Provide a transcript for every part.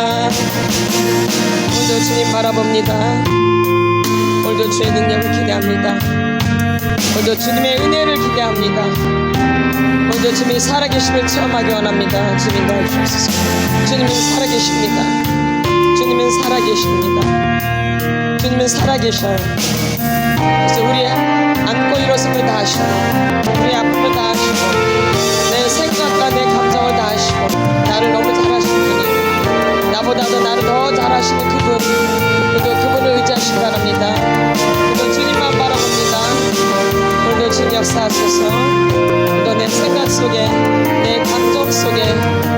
오늘도 주님 바라봅니다. 오늘도 주의 능력을 기대합니다. 오늘도 주님의 은혜를 기대합니다. 오늘도 주님이 살아계심을 체험하기 원합니다. 주님 도와주옵소서. 주님은 살아계십니다. 주님은 살아계십니다. 주님은 살아계셔요. 그래서 우리의 안고 일어섬을 다 하시고 우리의 아픔을 다 하시고 내 생각과 내 감정을 다 하시고 나를 너무 잘하시는 분이 나보다도 나를 더 잘하시는 그분, 그분을 의지하시기 바랍니다. 오늘도 주님만 바라봅니다. 오늘도 주님 역사하셔서 오늘도 내 생각 속에 내 감정 속에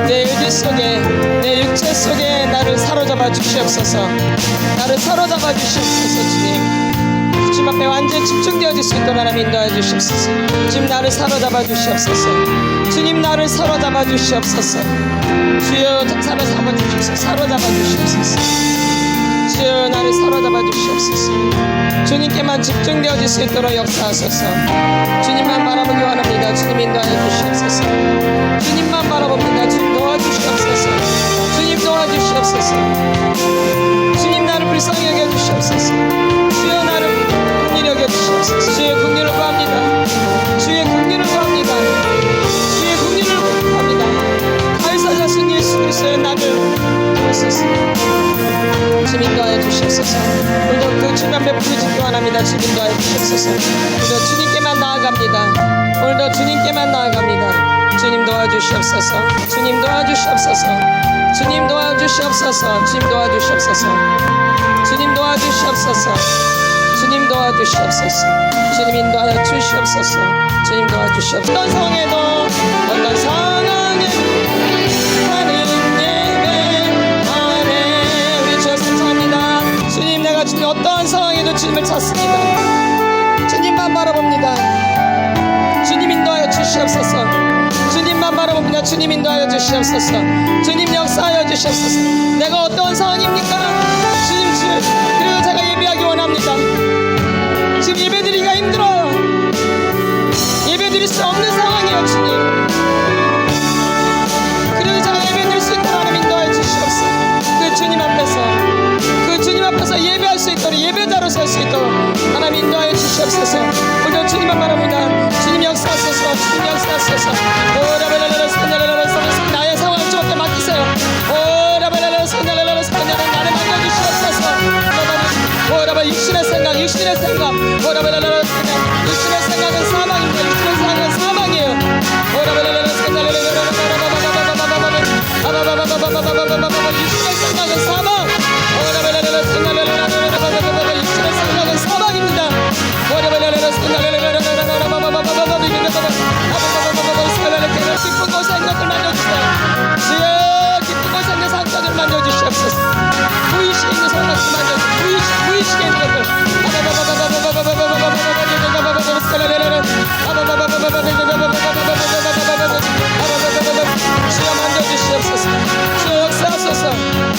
내 의지 속에 내 육체 속에 나를 사로잡아 주시옵소서. 나를 사로잡아 주시옵소서. 주님 앞에 완전 집중되어질 수 있도록 하나님 인도해 주시옵소서. 주님 나를 사로잡아 주시옵소서. 주님 나를 사로잡아 주시옵소서. 주여 사로잡아 주시옵소서. 사로잡아 주시옵소서. 주여 나를 사로잡아 주시옵소서. 주님께만 집중되어질 수 있도록 역사하소서. 주님만 바라보기 원합니다. 주님 인도하여 주시옵소서. 주님만 바라봅니다. 주님 도와주시옵소서. 주님 도와주시옵소서. 주님 나를 불쌍히 여겨 주시옵소서. 주여 나를 긍휼히 여겨 주시옵소서. 주의 긍휼을 구합니다. 주의 긍휼을 구합니다. 주의 긍휼을 구합니다. 가이사자신 예수 그리스도의 나를 도우소서. 주님 인도하여 주시옵소서. 오늘도 그 주님 앞에 부르짖기 원합니다. 주님 인도하여 주시옵소서. 오늘도 주님께만 나아갑니다. 오늘도 주님께만 나아갑니다. 주님 도와주시옵소서. 주님 도와주시옵소서. 주님 도와주시옵소서. 주님 도와주시옵소서. 주님 도와주시옵소서. 주님 도와주시옵소서. 주님 인도하여 주시옵소서. 주님 도와주시옵소서. 어떤 상황에도 어떤 상황에도 하는 예배 안에 우리 주여 감사합니다. 주님 내가 주님 어떠한 상황에도 주님을 찾습니다. 주님만 바라봅니다. 주님 인도하여 주시옵소서. 주님만 바라봅니다. 주님 인도하여 주시옵소서. 주님 역사하여 주시옵소서. 내가 어떤 상황입니까? 주님 그리고 제가 예배하기 원합니다. 지금 예배드리기가 힘들어요. 예배드릴 수 없는 상황이에요. 주님 그리고 제가 예배드릴 수 있도록 하나님 인도하여 주시옵소서. 그 주님 앞에서 예배할 수 있도록 예배자로 설 수 있도록 하나님 인도하여 주시옵소서. 오늘 주님만 바랍니다. 주님 역사하소서. 주님 역사하소서. 나의 상황을 주님께 맡기세요. 나를 맡겨주시옵소서. 육신의 생각 육신의 생각은 사망입니다. 육신의 생각은 사망이에요. 육신의 생각은 사망. 육신의 생각은 사망입니다. 기쁜 곳에 있는 것들 만져주세요. 주여 기쁜 곳에 있는 상처들 만져주시옵소서. 무의식에 있는 상처들 만져주세요. 무의식에 있는 것들 주여 만져주시옵소서. 주여 역사하소서.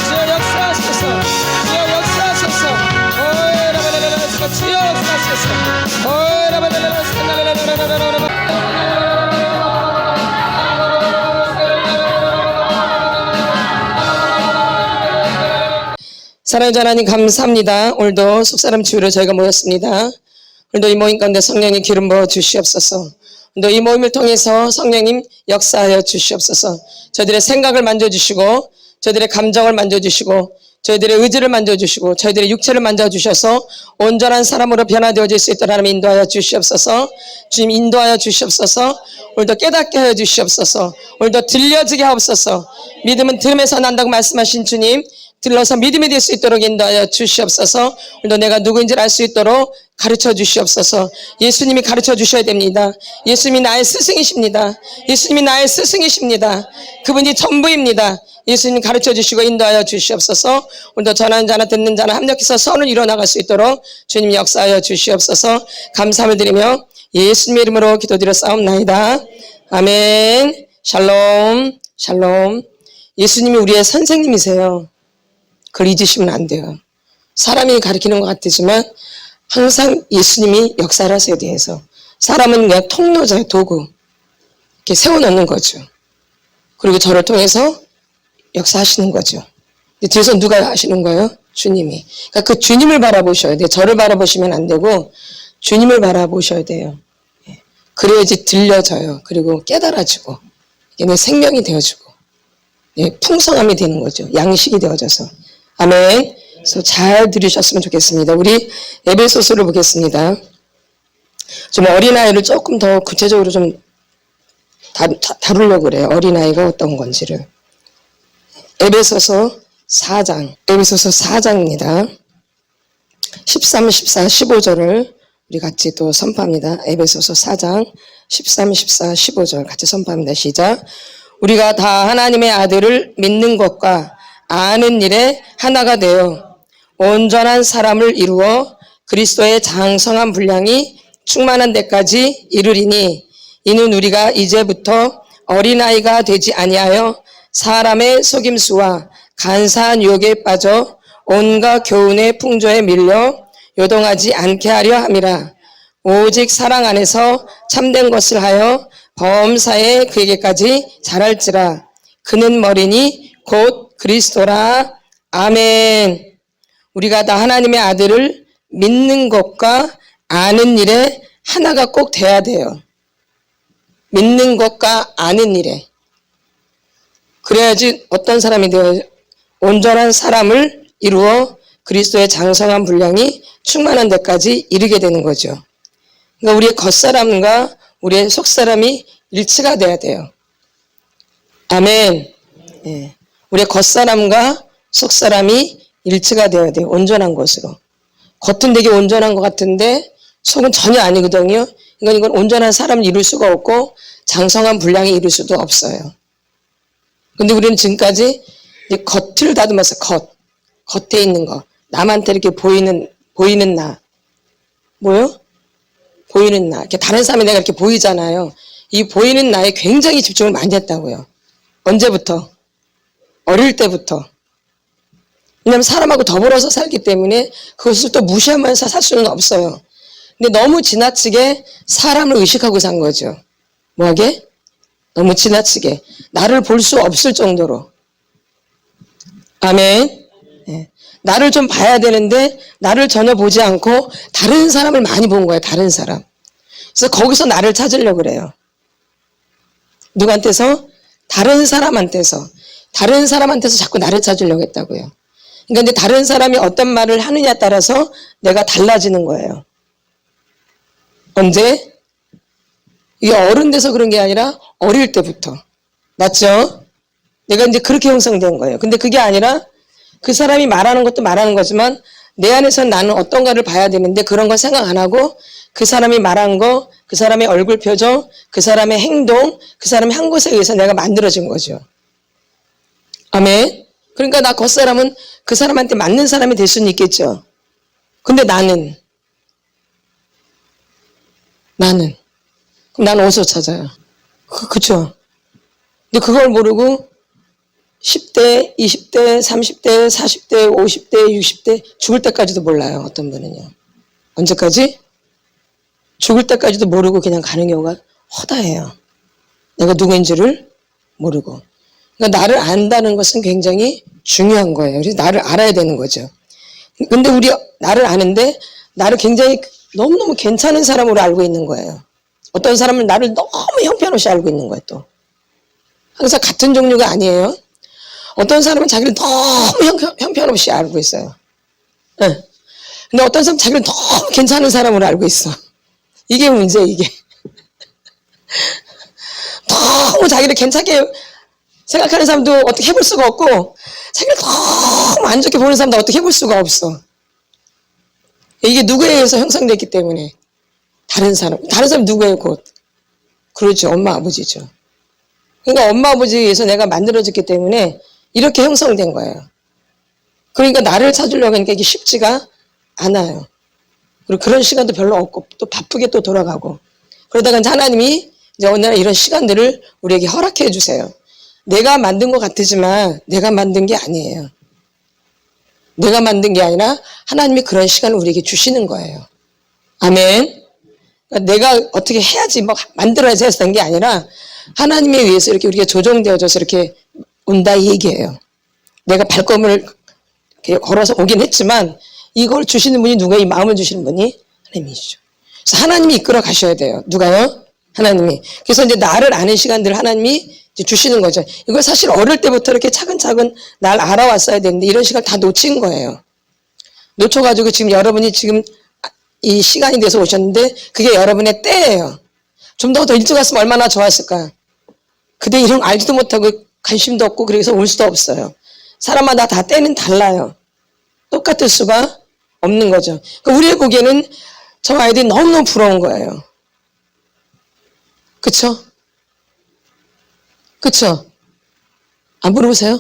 주여 역사하소서. 주여 역사하소서. 주여 역사하소서. 사랑하는 하나님 감사합니다. 오늘도 속사람 치유로 저희가 모였습니다. 오늘도 이 모임 가운데 성령의 기름 부어 주시옵소서. 오늘도 이 모임을 통해서 성령님 역사하여 주시옵소서. 저희들의 생각을 만져주시고 저희들의 감정을 만져주시고 저희들의 의지를 만져주시고 저희들의 육체를 만져주셔서 온전한 사람으로 변화되어질 수 있도록 하나님 인도하여 주시옵소서. 주님 인도하여 주시옵소서. 오늘도 깨닫게 하여 주시옵소서. 오늘도 들려지게 하옵소서. 믿음은 들음에서 난다고 말씀하신 주님 들러서 믿음이 될 수 있도록 인도하여 주시옵소서. 오늘도 내가 누구인지를 알 수 있도록 가르쳐 주시옵소서. 예수님이 가르쳐 주셔야 됩니다. 예수님이 나의 스승이십니다. 예수님이 나의 스승이십니다. 그분이 전부입니다. 예수님 가르쳐 주시고 인도하여 주시옵소서. 오늘도 전하는 자나 듣는 자나 합력해서 선을 이뤄나갈 수 있도록 주님 역사하여 주시옵소서. 감사함을 드리며 예수님의 이름으로 기도드렸사옵나이다. 아멘. 샬롬 샬롬. 예수님이 우리의 선생님이세요. 그걸 잊으시면 안 돼요. 사람이 가르치는 것 같지만 항상 예수님이 역사를 하세요. 뒤에서 사람은 그냥 통로자의 도구 이렇게 세워놓는 거죠. 그리고 저를 통해서 역사하시는 거죠. 근데 뒤에서 누가 하시는 거예요? 주님이. 그러니까 그 주님을 바라보셔야 돼요. 저를 바라보시면 안 되고 주님을 바라보셔야 돼요. 그래야지 들려져요. 그리고 깨달아지고 이게 내 생명이 되어지고 풍성함이 되는 거죠. 양식이 되어져서. 아멘. 그래서 잘 들으셨으면 좋겠습니다. 우리 에베소서를 보겠습니다. 좀 어린아이를 조금 더 구체적으로 좀 다루려고 그래요. 어린아이가 어떤 건지를. 에베소서 4장입니다. 13, 14, 15절을 우리 같이 또 선포합니다. 에베소서 4장 13, 14, 15절 같이 선포합니다. 시작. 우리가 다 하나님의 아들을 믿는 것과 아는 일에 하나가 되어 온전한 사람을 이루어 그리스도의 장성한 분량이 충만한 데까지 이르리니 이는 우리가 이제부터 어린아이가 되지 아니하여 사람의 속임수와 간사한 유혹에 빠져 온갖 교훈의 풍조에 밀려 요동하지 않게 하려 함이라. 오직 사랑 안에서 참된 것을 하여 범사에 그에게까지 자랄지라. 그는 머리니 곧 그리스도라. 아멘. 우리가 다 하나님의 아들을 믿는 것과 아는 일에 하나가 꼭 돼야 돼요. 믿는 것과 아는 일에. 그래야지 어떤 사람이 되어 온전한 사람을 이루어 그리스도의 장성한 분량이 충만한 데까지 이르게 되는 거죠. 그러니까 우리의 겉사람과 우리의 속사람이 일치가 돼야 돼요. 아멘. 예. 우리의 겉사람과 속사람이 일치가 되어야 돼요. 온전한 것으로. 겉은 되게 온전한 것 같은데 속은 전혀 아니거든요. 이건 온전한 사람을 이룰 수가 없고 장성한 분량이 이룰 수도 없어요. 근데 우리는 지금까지 겉을 다듬어서 겉에 있는 거. 남한테 이렇게 보이는 나. 뭐요? 보이는 나. 이렇게 다른 사람이 내가 이렇게 보이잖아요. 이 보이는 나에 굉장히 집중을 많이 했다고요. 언제부터? 어릴 때부터. 왜냐하면 사람하고 더불어서 살기 때문에 그것을 또 무시하면서 살 수는 없어요. 근데 너무 지나치게 사람을 의식하고 산 거죠. 뭐하게? 너무 지나치게. 나를 볼 수 없을 정도로. 아멘. 네. 나를 좀 봐야 되는데 나를 전혀 보지 않고 다른 사람을 많이 본 거예요. 다른 사람. 그래서 거기서 나를 찾으려고 그래요. 누구한테서? 다른 사람한테서 자꾸 나를 찾으려고 했다고요. 그러니까 근데 다른 사람이 어떤 말을 하느냐에 따라서 내가 달라지는 거예요. 언제? 이게 어른 돼서 그런 게 아니라 어릴 때부터. 맞죠? 내가 이제 그렇게 형성된 거예요. 근데 그게 아니라 그 사람이 말하는 것도 말하는 거지만 내 안에서 나는 어떤가를 봐야 되는데 그런 거 생각 안 하고 그 사람이 말한 거, 그 사람의 얼굴 표정, 그 사람의 행동, 그 사람이 한 것에 의해서 내가 만들어진 거죠. 아멘. 그러니까 나 겉사람은 그 사람한테 맞는 사람이 될 수는 있겠죠. 근데 나는 그럼 나는 어디서 찾아요? 그쵸? 근데 그걸 모르고 10대, 20대, 30대, 40대, 50대, 60대 죽을 때까지도 몰라요. 어떤 분은요. 언제까지? 죽을 때까지도 모르고 그냥 가는 경우가 허다해요. 내가 누구인지를 모르고. 그러니까 나를 안다는 것은 굉장히 중요한 거예요. 그래서 나를 알아야 되는 거죠. 근데 우리 나를 아는데 나를 굉장히 너무너무 괜찮은 사람으로 알고 있는 거예요. 어떤 사람은 나를 너무 형편없이 알고 있는 거예요. 또 항상 같은 종류가 아니에요. 어떤 사람은 자기를 너무 형편없이 알고 있어요. 네. 근데 어떤 사람은 자기를 너무 괜찮은 사람으로 알고 있어. 이게 문제, 이게. 너무 자기를 괜찮게 생각하는 사람도 어떻게 해볼 수가 없고, 자기를 너무 안 좋게 보는 사람도 어떻게 해볼 수가 없어. 이게 누구에 의해서 형성됐기 때문에. 다른 사람 누구예요, 곧? 그렇죠. 엄마, 아버지죠. 그러니까 엄마, 아버지에 의해서 내가 만들어졌기 때문에 이렇게 형성된 거예요. 그러니까 나를 찾으려고 하니까 이게 쉽지가 않아요. 그리고 그런 시간도 별로 없고 또 바쁘게 또 돌아가고 그러다가 이제 하나님이 이제 어느 날 이런 시간들을 우리에게 허락해 주세요. 내가 만든 것 같지만 내가 만든 게 아니에요. 내가 만든 게 아니라 하나님이 그런 시간을 우리에게 주시는 거예요. 아멘. 그러니까 내가 어떻게 해야지 막 만들어야지 해서 된 게 아니라 하나님에 의해서 이렇게 우리가 조정되어져서 이렇게 온다 이 얘기예요. 내가 발걸음을 이렇게 걸어서 오긴 했지만 이걸 주시는 분이 누구예요? 이 마음을 주시는 분이 하나님이시죠. 그래서 하나님이 이끌어 가셔야 돼요. 누가요? 하나님이. 그래서 이제 나를 아는 시간들을 하나님이 이제 주시는 거죠. 이걸 사실 어릴 때부터 이렇게 차근차근 날 알아왔어야 되는데 이런 시간 다 놓친 거예요. 놓쳐가지고 지금 여러분이 지금 이 시간이 돼서 오셨는데 그게 여러분의 때예요. 좀 더 일찍 왔으면 얼마나 좋았을까. 그때 이런 거 알지도 못하고 관심도 없고 그래서 올 수도 없어요. 사람마다 다 때는 달라요. 똑같을 수가 없는 거죠. 그러니까 우리의 보기에는 저 아이들이 너무너무 부러운 거예요. 그쵸? 그쵸? 안 부러우세요?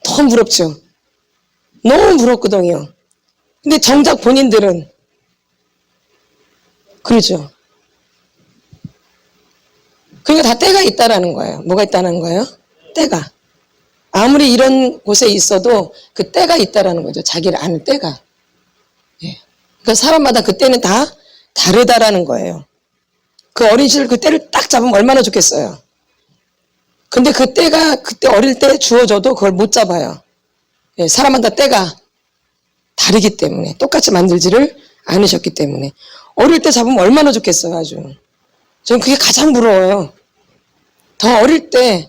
너무 부럽죠? 너무 부럽거든요. 근데 정작 본인들은 그러죠. 그러니까 다 때가 있다라는 거예요. 뭐가 있다는 거예요? 때가. 아무리 이런 곳에 있어도 그 때가 있다라는 거죠. 자기를 아는 때가. 예. 그러니까 사람마다 그 때는 다 다르다라는 거예요. 그 어린 시절 그 때를 딱 잡으면 얼마나 좋겠어요. 근데 그 때가 그때 어릴 때 주어져도 그걸 못 잡아요. 예. 사람마다 때가 다르기 때문에 똑같이 만들지를 않으셨기 때문에 어릴 때 잡으면 얼마나 좋겠어요. 아주. 저는 그게 가장 부러워요. 더 어릴 때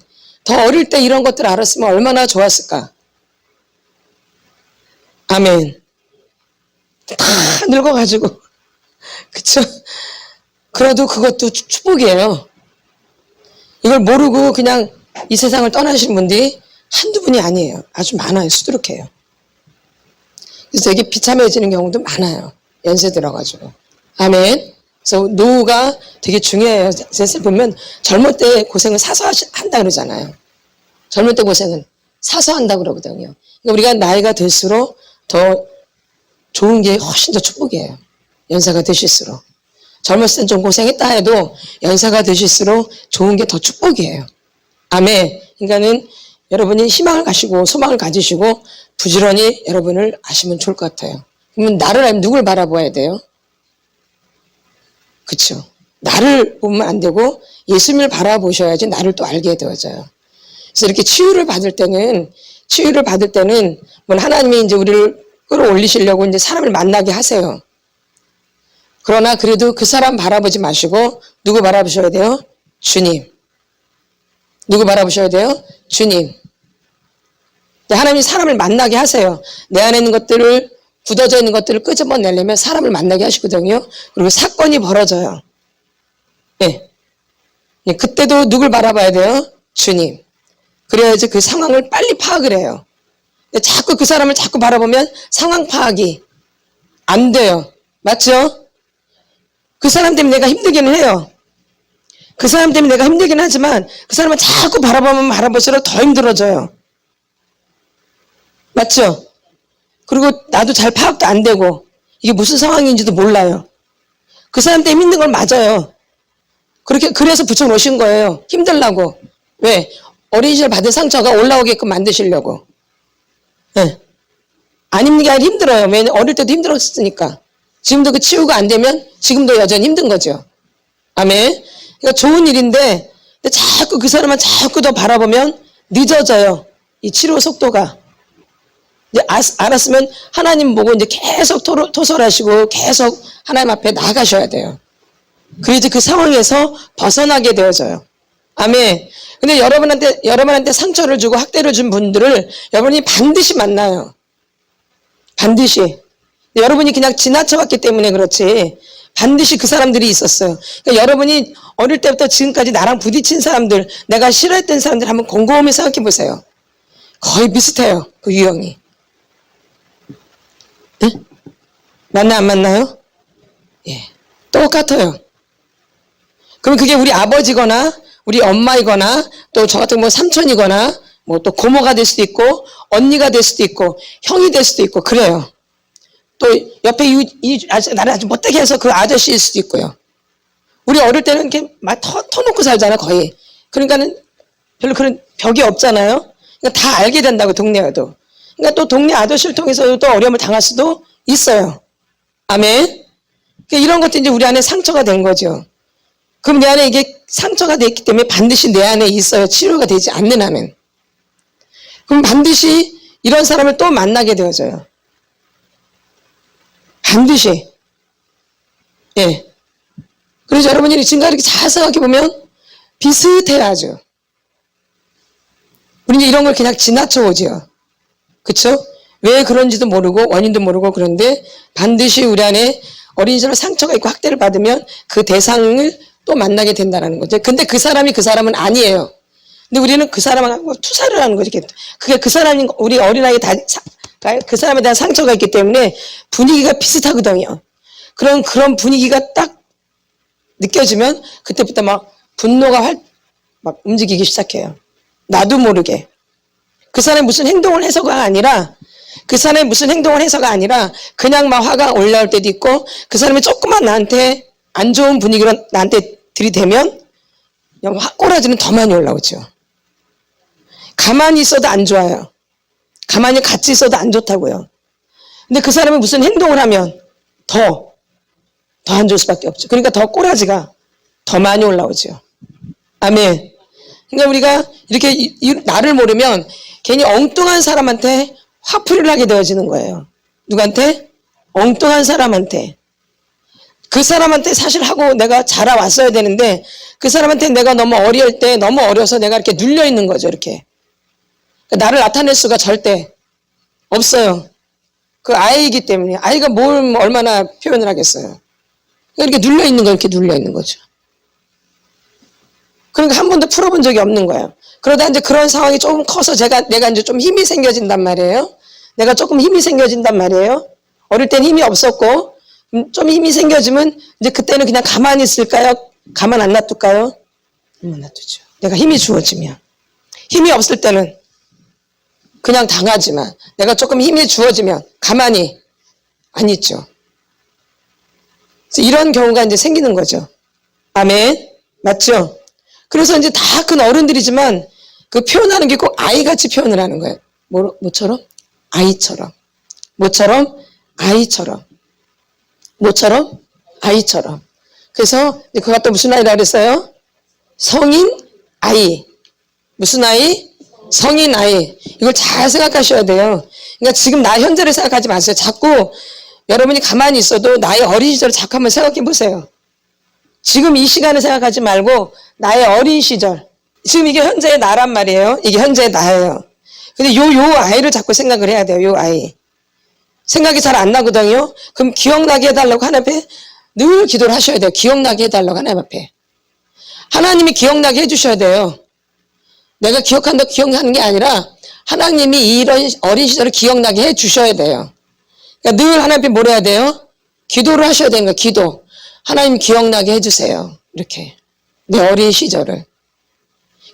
이런 것들을 알았으면 얼마나 좋았을까. 아멘. 다 늙어가지고. 그쵸? 그래도 그것도 축복이에요. 이걸 모르고 그냥 이 세상을 떠나신 분들이 한두 분이 아니에요. 아주 많아요. 수두룩해요. 그래서 되게 비참해지는 경우도 많아요. 연세 들어가지고. 아멘. 그래서 노후가 되게 중요해요. 셋을 보면 젊을 때 고생을 사서 한다 그러잖아요. 젊을 때 고생은 사서 한다 그러거든요. 그러니까 우리가 나이가 들수록 더 좋은 게 훨씬 더 축복이에요. 연세가 드실수록. 젊었을 땐 좀 고생했다 해도 연세가 드실수록 좋은 게 더 축복이에요. 아멘. 그러니까는 여러분이 희망을 가지고 소망을 가지시고 부지런히 여러분을 아시면 좋을 것 같아요. 그러면 나를 알면 누굴 바라봐야 돼요? 그쵸? 나를 보면 안 되고 예수님을 바라보셔야지 나를 또 알게 되어져요. 그래서 이렇게 치유를 받을 때는 뭐 하나님이 이제 우리를 끌어올리시려고 이제 사람을 만나게 하세요. 그러나 그래도 그 사람 바라보지 마시고 누구 바라보셔야 돼요? 주님. 누구 바라보셔야 돼요? 주님. 하나님이 사람을 만나게 하세요. 내 안에 있는 것들을 굳어져 있는 것들을 끄집어내려면 사람을 만나게 하시거든요. 그리고 사건이 벌어져요. 네. 그때도 누굴 바라봐야 돼요? 주님. 그래야지 그 상황을 빨리 파악을 해요. 자꾸 그 사람을 자꾸 바라보면 상황 파악이 안 돼요. 맞죠? 그 사람 때문에 내가 힘들기는 해요. 그 사람 때문에 내가 힘들긴 하지만 그 사람을 자꾸 바라보면 바라볼수록 더 힘들어져요. 맞죠? 그리고 나도 잘 파악도 안 되고 이게 무슨 상황인지도 몰라요. 그 사람 때문에 힘든 걸 맞아요. 그래서 붙여놓으신 거예요. 힘들라고. 왜? 어린 시절 받은 상처가 올라오게끔 만드시려고. 네. 안 힘든 게 아니라 힘들어요. 왜냐면 어릴 때도 힘들었으니까. 지금도 그 치유가 안 되면 지금도 여전히 힘든 거죠. 아멘. 그러니까 좋은 일인데 자꾸 그 사람만 자꾸 더 바라보면 늦어져요. 이 치료 속도가. 이제 알았으면 하나님 보고 이제 계속 토설하시고 계속 하나님 앞에 나가셔야 돼요. 그래야지 그 상황에서 벗어나게 되어져요. 아멘. 근데 여러분한테 상처를 주고 학대를 준 분들을 여러분이 반드시 만나요. 반드시. 여러분이 그냥 지나쳐왔기 때문에 그렇지 반드시 그 사람들이 있었어요. 그러니까 여러분이 어릴 때부터 지금까지 나랑 부딪힌 사람들, 내가 싫어했던 사람들 한번 곰곰이 생각해 보세요. 거의 비슷해요. 그 유형이. 네? 맞나 안 맞나요? 예, 똑같아요. 그럼 그게 우리 아버지거나 우리 엄마이거나 또 저 같은 뭐 삼촌이거나 뭐 또 고모가 될 수도 있고 언니가 될 수도 있고 형이 될 수도 있고 그래요. 또 옆에 나를 아주 못되게 해서 그 아저씨일 수도 있고요. 우리 어릴 때는 이렇게 막 터놓고 살잖아 거의. 그러니까는 별로 그런 벽이 없잖아요. 그러니까 다 알게 된다고 동네에도. 그러니까 또 동네 아저씨를 통해서 또 어려움을 당할 수도 있어요. 아멘. 그러니까 이런 것도 이제 우리 안에 상처가 된 거죠. 그럼 내 안에 이게 상처가 됐기 때문에 반드시 내 안에 있어요. 치료가 되지 않는 한은. 그럼 반드시 이런 사람을 또 만나게 되어져요. 반드시. 예. 그래서 여러분이 지금 이렇게 잘 생각해 보면 비슷해요, 아주. 우리는 이런 걸 그냥 지나쳐 오지요. 그쵸? 왜 그런지도 모르고 원인도 모르고 그런데 반드시 우리 안에 어린 시절 상처가 있고 학대를 받으면 그 대상을 또 만나게 된다는 거죠. 근데 그 사람이 그 사람은 아니에요. 근데 우리는 그 사람하고 투사를 하는 거죠. 그게 그 사람인 우리 어린아이 그 사람에 대한 상처가 있기 때문에 분위기가 비슷하거든요. 그런 분위기가 딱 느껴지면 그때부터 막 분노가 막 움직이기 시작해요. 나도 모르게. 그 사람이 무슨 행동을 해서가 아니라 그냥 막 화가 올라올 때도 있고 그 사람이 조금만 나한테 안 좋은 분위기로 나한테 들이대면 그냥 꼬라지는 더 많이 올라오죠. 가만히 있어도 안 좋아요. 가만히 같이 있어도 안 좋다고요. 근데 그 사람이 무슨 행동을 하면 더 안 좋을 수밖에 없죠. 그러니까 더 꼬라지가 더 많이 올라오죠. 아멘. 그러니까 우리가 이렇게 나를 모르면 괜히 엉뚱한 사람한테 화풀이를 하게 되어지는 거예요. 누구한테? 엉뚱한 사람한테. 그 사람한테 사실 하고 내가 자라왔어야 되는데 그 사람한테 내가 너무 어릴 때 너무 어려서 내가 이렇게 눌려 있는 거죠. 이렇게. 나를 나타낼 수가 절대 없어요. 그 아이이기 때문에. 아이가 뭘 얼마나 표현을 하겠어요. 이렇게 눌려 있는 거 이렇게 눌려 있는 거죠. 그러니까 한 번도 풀어본 적이 없는 거예요. 그러다 이제 그런 상황이 조금 커서 내가 이제 좀 힘이 생겨진단 말이에요. 내가 조금 힘이 생겨진단 말이에요. 어릴 땐 힘이 없었고, 좀 힘이 생겨지면 이제 그때는 그냥 가만히 있을까요? 가만 안 놔둘까요? 가만 놔두죠. 내가 힘이 주어지면. 힘이 없을 때는 그냥 당하지만, 내가 조금 힘이 주어지면 가만히 안 있죠. 그래서 이런 경우가 이제 생기는 거죠. 아멘. 맞죠? 그래서 이제 다 큰 어른들이지만 그 표현하는 게 꼭 아이같이 표현을 하는 거예요. 뭐처럼? 아이처럼. 뭐처럼? 아이처럼. 뭐처럼? 아이처럼. 그래서 그가 또 무슨 아이라 그랬어요? 성인 아이. 무슨 아이? 성인 아이. 이걸 잘 생각하셔야 돼요. 그러니까 지금 나 현재를 생각하지 마세요. 자꾸 여러분이 가만히 있어도 나의 어린 시절을 자꾸 한번 생각해 보세요. 지금 이 시간을 생각하지 말고 나의 어린 시절. 지금 이게 현재의 나란 말이에요. 이게 현재의 나예요. 근데 요 아이를 자꾸 생각을 해야 돼요. 요 아이. 생각이 잘 안 나거든요. 그럼 기억나게 해달라고 하나님 앞에 늘 기도를 하셔야 돼요. 기억나게 해달라고 하나님 앞에. 하나님이 기억나게 해주셔야 돼요. 내가 기억한다고 기억하는 게 아니라 하나님이 이런 어린 시절을 기억나게 해주셔야 돼요. 그러니까 늘 하나님 앞에 뭘 해야 돼요? 기도를 하셔야 되는 거예요. 기도. 하나님 기억나게 해주세요. 이렇게. 내 어린 시절을.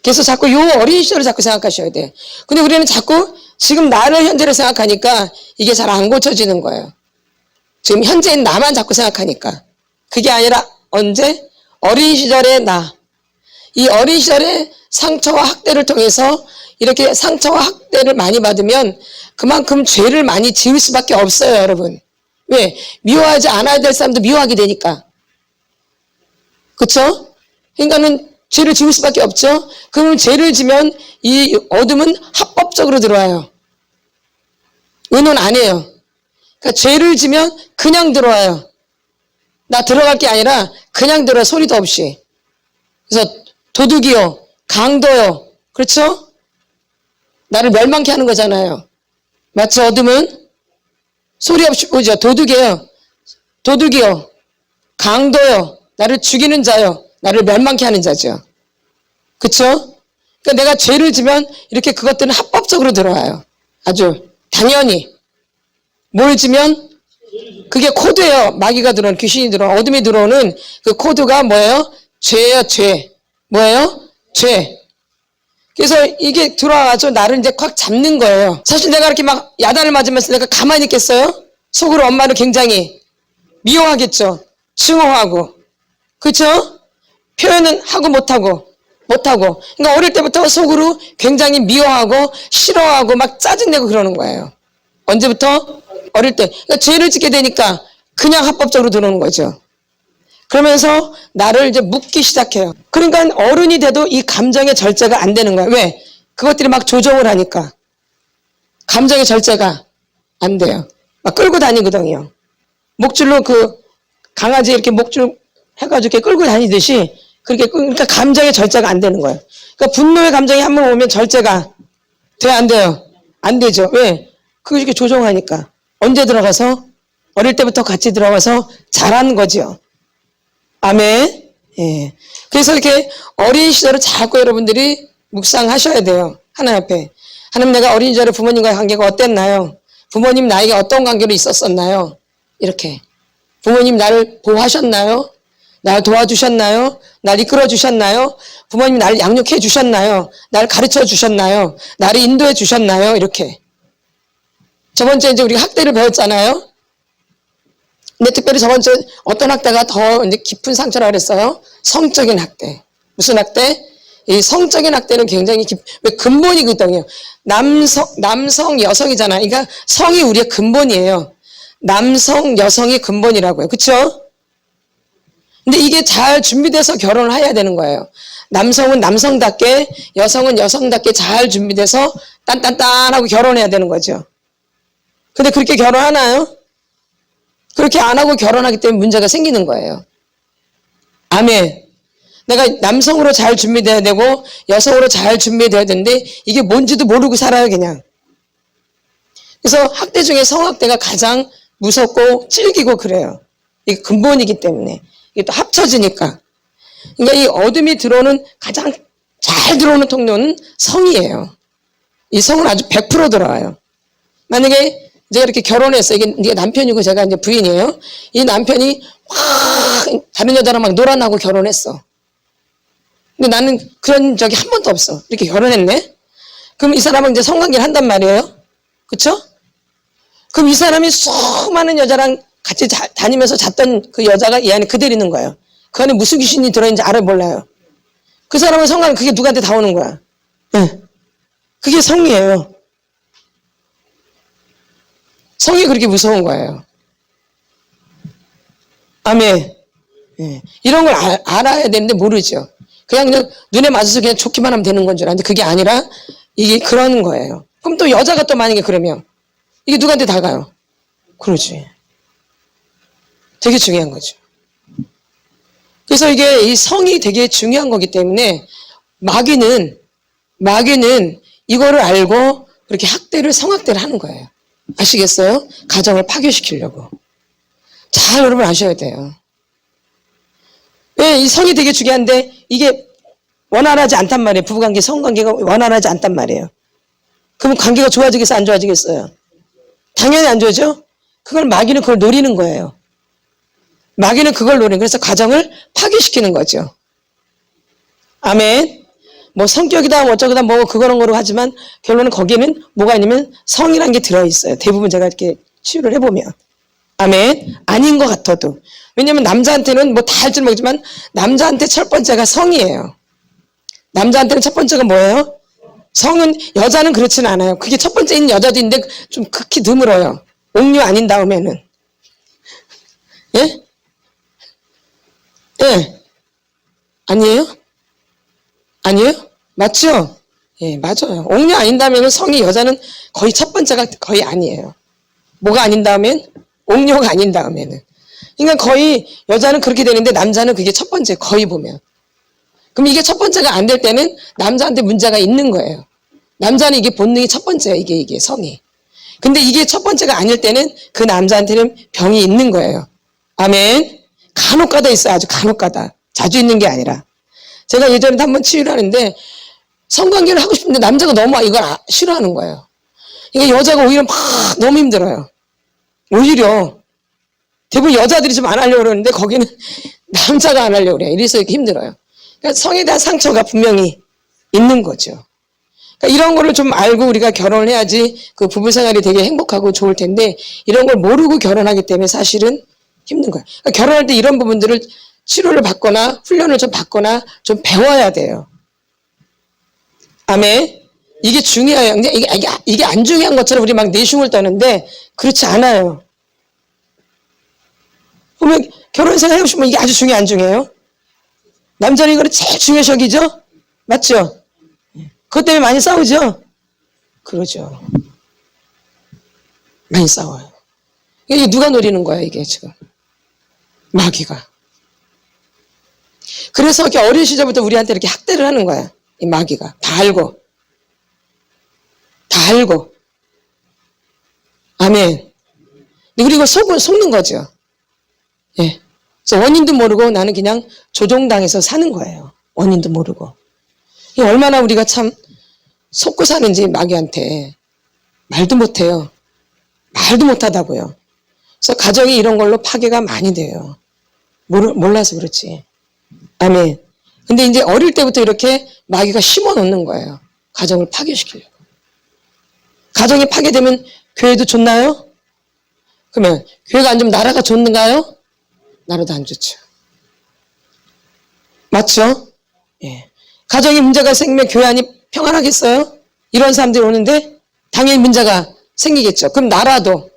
그래서 자꾸 요 어린 시절을 자꾸 생각하셔야 돼. 근데 우리는 자꾸 지금 나를 현재를 생각하니까 이게 잘 안 고쳐지는 거예요. 지금 현재인 나만 자꾸 생각하니까. 그게 아니라 언제? 어린 시절의 나. 이 어린 시절의 상처와 학대를 통해서 이렇게 상처와 학대를 많이 받으면 그만큼 죄를 많이 지을 수밖에 없어요, 여러분. 왜? 미워하지 않아야 될 사람도 미워하게 되니까. 그쵸? 그러니까는 죄를 지을 수밖에 없죠? 그러면 죄를 지면 이 어둠은 합법적으로 들어와요. 의논 안 해요. 그러니까 죄를 지면 그냥 들어와요. 나 들어갈 게 아니라 그냥 들어와요. 소리도 없이. 그래서 도둑이요. 강도요. 그렇죠? 나를 멸망케 하는 거잖아요. 마치 어둠은 소리 없이 오죠. 도둑이에요. 도둑이요. 강도요. 나를 죽이는 자요. 나를 멸망케 하는 자죠. 그쵸? 그러니까 내가 죄를 지면 이렇게 그것들은 합법적으로 들어와요. 아주 당연히. 뭘 지면? 그게 코드예요. 마귀가 들어오는, 귀신이 들어오는, 어둠이 들어오는 그 코드가 뭐예요? 죄예요, 죄. 뭐예요? 죄. 그래서 이게 들어와가지고 나를 이제 꽉 잡는 거예요. 사실 내가 이렇게 막 야단을 맞으면서 내가 가만히 있겠어요? 속으로 엄마를 굉장히 미워하겠죠. 증오하고. 그쵸? 표현은 하고 못하고. 그러니까 어릴 때부터 속으로 굉장히 미워하고 싫어하고 막 짜증내고 그러는 거예요. 언제부터? 어릴 때. 그러니까 죄를 짓게 되니까 그냥 합법적으로 들어오는 거죠. 그러면서 나를 이제 묻기 시작해요. 그러니까 어른이 돼도 이 감정의 절제가 안 되는 거야. 왜? 그것들이 막 조종을 하니까. 감정의 절제가 안 돼요. 막 끌고 다니거든요. 목줄로 그 강아지 이렇게 목줄 해가지고 이렇게 끌고 다니듯이 그렇게 그러니까 감정의 절제가 안 되는 거예요. 그러니까 분노의 감정이 한 번 오면 절제가 돼요, 안 돼요? 안 되죠. 왜? 그거 이렇게 조종하니까. 언제 들어가서? 어릴 때부터 같이 들어가서 잘하는 거죠. 아멘. 예. 그래서 이렇게 어린 시절을 자꾸 여러분들이 묵상하셔야 돼요. 하나님 앞에. 하나님, 내가 어린 시절에 부모님과의 관계가 어땠나요? 부모님 나에게 어떤 관계로 있었었나요? 이렇게. 부모님 나를 보호하셨나요? 날 도와주셨나요? 날 이끌어 주셨나요? 부모님 나를 양육해 주셨나요? 날 가르쳐 주셨나요? 나를 인도해 주셨나요? 이렇게. 저번주에 이제 우리가 학대를 배웠잖아요. 근데 특별히 저번주에 어떤 학대가 더 이제 깊은 상처라 그랬어요? 성적인 학대. 무슨 학대? 이 성적인 학대는 굉장히 왜 근본이거든요. 남성, 여성이잖아요. 그러니까 성이 우리의 근본이에요. 남성, 여성이 근본이라고요. 그쵸? 근데 이게 잘 준비돼서 결혼을 해야 되는 거예요. 남성은 남성답게, 여성은 여성답게 잘 준비돼서 딴딴딴하고 결혼해야 되는 거죠. 근데 그렇게 결혼하나요? 그렇게 안 하고 결혼하기 때문에 문제가 생기는 거예요. 아멘. 내가 남성으로 잘 준비돼야 되고 여성으로 잘 준비돼야 되는데 이게 뭔지도 모르고 살아요, 그냥. 그래서 학대 중에 성학대가 가장 무섭고 찔기고 그래요. 이게 근본이기 때문에. 이게 또 합쳐지니까. 그러니까 이 어둠이 들어오는 가장 잘 들어오는 통로는 성이에요. 이 성은 아주 100% 들어와요. 만약에 제가 이렇게 결혼했어요. 이게 남편이고 제가 이제 부인이에요. 이 남편이 확 다른 여자랑 막 놀아나고 결혼했어. 근데 나는 그런 적이 한 번도 없어. 이렇게 결혼했네? 그럼 이 사람은 이제 성관계를 한단 말이에요. 그쵸? 그럼 이 사람이 수많은 여자랑 같이 다니면서 잤던 그 여자가 이 안에 그대로 있는 거예요. 그 안에 무슨 귀신이 들어있는지 알아 몰라요. 그 사람은 성관계 그게 누구한테 다 오는 거야. 네. 그게 성이에요. 성이 그렇게 무서운 거예요. 아멘. 네. 이런 걸 알아야 되는데 모르죠. 그냥 눈에 맞아서 그냥 좋기만 하면 되는 건 줄 알았는데 그게 아니라 이게 그런 거예요. 그럼 또 여자가 또 만약에 그러면 이게 누구한테 다 가요? 그러지. 되게 중요한 거죠. 그래서 이게 이 성이 되게 중요한 거기 때문에 마귀는 이거를 알고 그렇게 성학대를 하는 거예요. 아시겠어요? 가정을 파괴시키려고. 잘 여러분 아셔야 돼요. 왜 이 성이 되게 중요한데 이게 원활하지 않단 말이에요. 부부관계, 성관계가 원활하지 않단 말이에요. 그럼 관계가 좋아지겠어요? 안 좋아지겠어요? 당연히 안 좋아져. 마귀는 그걸 노리는 거예요. 마귀는 그걸 노리는 거예요. 그래서 가정을 파괴시키는 거죠. 아멘. 뭐 성격이다 뭐 어쩌고다 뭐 그거는 거로 하지만 결론은 거기에는 뭐가 있냐면 성이란 게 들어있어요. 대부분 제가 이렇게 치유를 해보면. 아멘. 아닌 것 같아도. 왜냐면 남자한테는 뭐 다 할 줄 모르지만 남자한테 첫 번째가 성이에요. 남자한테는 첫 번째가 뭐예요? 성은, 여자는 그렇지는 않아요. 그게 첫 번째 있는 여자도 있는데 좀 극히 드물어요. 옥류 아닌 다음에는. 예? 예. 아니에요? 아니에요? 맞죠? 예, 맞아요. 옥류 아닌 다음에는 성이 여자는 거의 첫 번째가 거의 아니에요. 뭐가 아닌 다음엔? 옥류가 아닌 다음에는. 그러니까 거의 여자는 그렇게 되는데 남자는 그게 첫 번째 거의 보면. 그럼 이게 첫 번째가 안 될 때는 남자한테 문제가 있는 거예요. 남자는 이게 본능이 첫 번째예요. 이게 성이. 근데 이게 첫 번째가 아닐 때는 그 남자한테는 병이 있는 거예요. 아멘. 간혹가다 있어요. 아주 간혹가다. 자주 있는 게 아니라. 제가 예전에 한번 치유를 하는데 성관계를 하고 싶은데 남자가 너무 이걸 싫어하는 거예요. 이게 여자가 오히려 막 너무 힘들어요. 오히려 대부분 여자들이 좀 안 하려고 그러는데 거기는 남자가 안 하려고 그래요. 이래서 이렇게 힘들어요. 그러니까 성에 대한 상처가 분명히 있는 거죠. 그러니까 이런 거를 좀 알고 우리가 결혼을 해야지 그 부부 생활이 되게 행복하고 좋을 텐데 이런 걸 모르고 결혼하기 때문에 사실은 힘든 거예요. 그러니까 결혼할 때 이런 부분들을 치료를 받거나 훈련을 좀 받거나 좀 배워야 돼요. 아멘. 이게 중요해요. 근데 이게 안 중요한 것처럼 우리 막 내숭을 떠는데 그렇지 않아요. 그러면 결혼 생활 해보시면 이게 아주 중요해, 안 중요해요? 남자는 이거를 제일 중요시 여기죠? 맞죠? 그것 때문에 많이 싸우죠? 그러죠. 많이 싸워요. 이게 누가 노리는 거야, 이게 지금. 마귀가. 그래서 이렇게 어린 시절부터 우리한테 이렇게 학대를 하는 거야. 이 마귀가. 다 알고. 다 알고. 아멘. 그리고 속는 거죠. 예. 그래서 원인도 모르고 나는 그냥 조종당해서 사는 거예요. 원인도 모르고. 이게 얼마나 우리가 참 속고 사는지 마귀한테 말도 못해요. 말도 못하다고요. 그래서 가정이 이런 걸로 파괴가 많이 돼요. 몰라서 그렇지. 아멘. 근데 이제 어릴 때부터 이렇게 마귀가 심어 놓는 거예요. 가정을 파괴시키려고. 가정이 파괴되면 교회도 좋나요? 그러면 교회가 안 좋으면 나라가 좋는가요? 나라도 안 좋죠. 맞죠? 예. 가정에 문제가 생기면 교회 안이 평안하겠어요? 이런 사람들이 오는데 당연히 문제가 생기겠죠. 그럼 나라도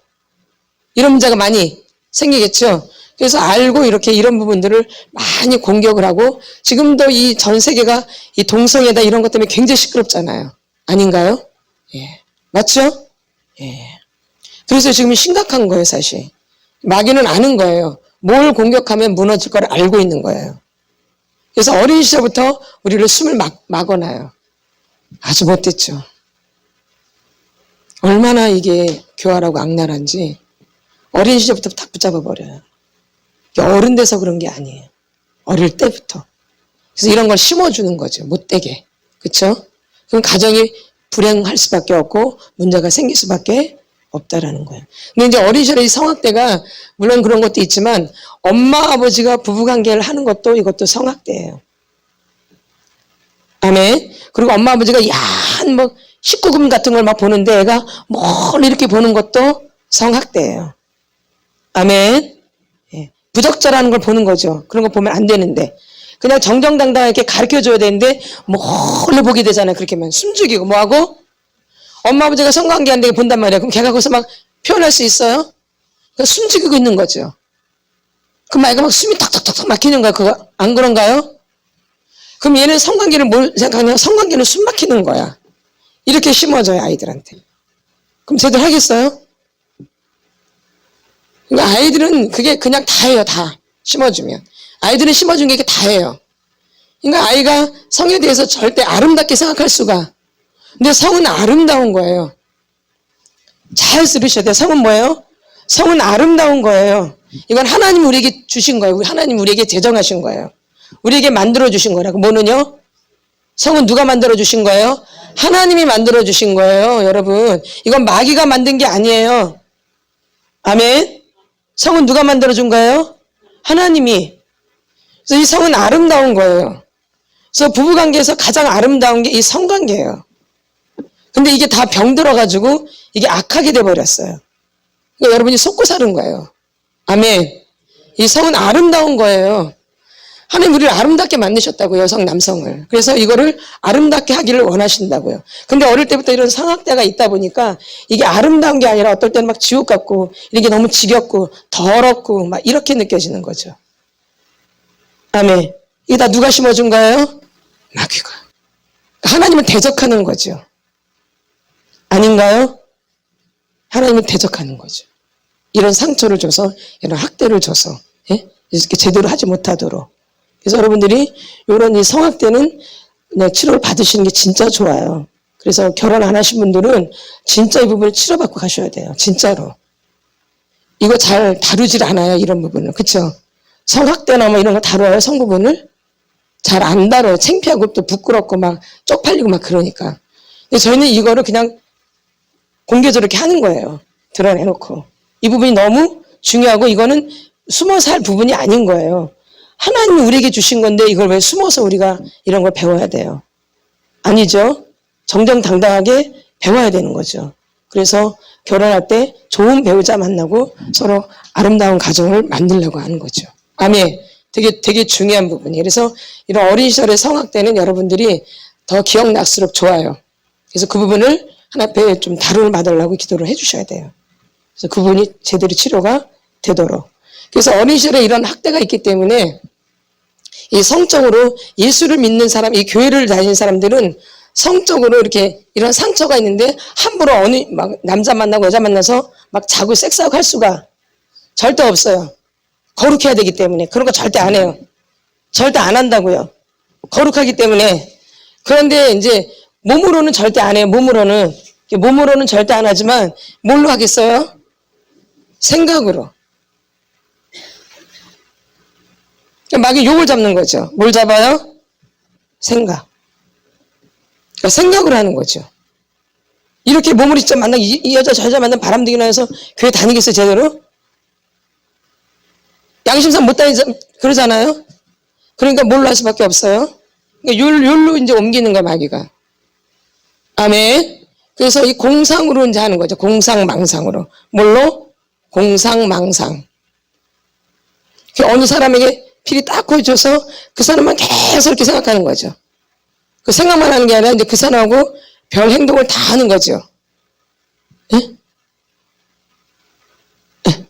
이런 문제가 많이 생기겠죠. 그래서 알고 이렇게 이런 부분들을 많이 공격을 하고 지금도 이 전 세계가 이 동성애다 이런 것 때문에 굉장히 시끄럽잖아요. 아닌가요? 예. 맞죠? 예. 그래서 지금 심각한 거예요, 사실. 마귀는 아는 거예요. 뭘 공격하면 무너질 걸 알고 있는 거예요. 그래서 어린 시절부터 우리를 숨을 막아놔요. 아주 못됐죠. 얼마나 이게 교활하고 악랄한지 어린 시절부터 딱 붙잡아버려요. 어른 돼서 그런 게 아니에요. 어릴 때부터. 그래서 이런 걸 심어주는 거죠. 못되게. 그렇죠? 그럼 가정이 불행할 수밖에 없고 문제가 생길 수밖에 없다라는 거예요. 근데 이제 어린 시절에 이 성학대가 물론 그런 것도 있지만 엄마 아버지가 부부관계를 하는 것도 이것도 성학대예요. 아멘. 그리고 엄마 아버지가 야한 뭐 19금 같은 걸 막 보는데 애가 멀리 이렇게 보는 것도 성학대예요. 아멘. 예. 부적절한 걸 보는 거죠. 그런 거 보면 안 되는데 그냥 정정당당하게 가르쳐줘야 되는데 멀리 보게 되잖아요. 그렇게 하면 숨죽이고 뭐하고 엄마 아버지가 성관계하는데 본단 말이야. 그럼 걔가 거기서 막 표현할 수 있어요? 그러니까 숨죽이고 있는 거죠. 그럼 애가 막 숨이 탁탁탁탁 막히는 거야. 그거 안 그런가요? 그럼 얘는 성관계를 뭘 생각하냐? 성관계는 숨 막히는 거야. 이렇게 심어줘요, 아이들한테. 그럼 쟤들 하겠어요? 그러니까 아이들은 그게 그냥 다 해요, 다. 심어주면. 아이들은 심어준 게 다 해요. 그러니까 아이가 성에 대해서 절대 아름답게 생각할 수가. 근데 성은 아름다운 거예요. 잘 들으셔야 돼요. 성은 뭐예요? 성은 아름다운 거예요. 이건 하나님 우리에게 주신 거예요. 하나님 우리에게 제정하신 거예요. 우리에게 만들어주신 거라고. 뭐는요? 성은 누가 만들어주신 거예요? 하나님이 만들어주신 거예요. 여러분. 이건 마귀가 만든 게 아니에요. 아멘. 성은 누가 만들어준 거예요? 하나님이. 그래서 이 성은 아름다운 거예요. 그래서 부부관계에서 가장 아름다운 게 이 성관계예요. 근데 이게 다 병들어가지고 이게 악하게 돼버렸어요. 그러니까 여러분이 속고 사는 거예요. 아멘. 이 성은 아름다운 거예요. 하나님 우리를 아름답게 만드셨다고요. 여성, 남성을. 그래서 이거를 아름답게 하기를 원하신다고요. 근데 어릴 때부터 이런 성학대가 있다 보니까 이게 아름다운 게 아니라 어떨 때는 막 지옥 같고 이게 너무 지겹고 더럽고 막 이렇게 느껴지는 거죠. 아멘. 이게 다 누가 심어준 거예요? 마귀가. 하나님을 대적하는 거죠. 아닌가요? 하나님을 대적하는 거죠. 이런 상처를 줘서, 이런 학대를 줘서, 예? 이렇게 제대로 하지 못하도록. 그래서 여러분들이 이런 이 성학대는 그냥 치료를 받으시는 게 진짜 좋아요. 그래서 결혼 안 하신 분들은 진짜 이 부분을 치료받고 가셔야 돼요. 진짜로. 이거 잘 다루질 않아요. 이런 부분을. 그쵸? 성학대나 뭐 이런 거 다뤄요. 성부분을? 잘 안 다뤄요. 창피하고 또 부끄럽고 막 쪽팔리고 막 그러니까. 근데 저희는 이거를 그냥 공개적으로 이렇게 하는 거예요. 드러내놓고. 이 부분이 너무 중요하고 이거는 숨어서 할 부분이 아닌 거예요. 하나님이 우리에게 주신 건데 이걸 왜 숨어서 우리가 이런 걸 배워야 돼요? 아니죠. 정정당당하게 배워야 되는 거죠. 그래서 결혼할 때 좋은 배우자 만나고 서로 아름다운 가정을 만들려고 하는 거죠. 아멘. 되게 중요한 부분이에요. 그래서 이런 어린 시절의 성학대는 여러분들이 더 기억날수록 좋아요. 그래서 그 부분을 하나님께 좀 다루를 받으려고 기도를 해주셔야 돼요. 그래서 그 부분이 제대로 치료가 되도록. 그래서 어린 시절에 이런 학대가 있기 때문에 이 성적으로 예수를 믿는 사람, 이 교회를 다니는 사람들은 성적으로 이렇게 이런 상처가 있는데 함부로 어느 막 남자 만나고 여자 만나서 막 자고 섹스하고 할 수가 절대 없어요. 거룩해야 되기 때문에 그런 거 절대 안 해요. 절대 안 한다고요. 거룩하기 때문에. 그런데 이제 몸으로는 절대 안 해요. 몸으로는 절대 안 하지만 뭘로 하겠어요? 생각으로. 막 욕을 잡는 거죠. 뭘 잡아요? 생각. 그러니까 생각으로 하는 거죠. 이렇게 몸으로 진짜 만나 이 여자 저 여자 만나면 바람둥이 나서 교회 다니겠어요 제대로? 양심상 못 다니자 그러잖아요. 그러니까 뭘로 할 수밖에 없어요. 그러니까 율로 이제 옮기는 거야 마귀가. 아멘. 그래서 이 공상으로 이제 하는 거죠. 공상망상으로. 뭘로? 공상망상. 어느 사람에게 필이 딱 보여줘서 그 사람만 계속 이렇게 생각하는 거죠. 그 생각만 하는 게 아니라 이제 그 사람하고 별 행동을 다 하는 거죠. 예? 예.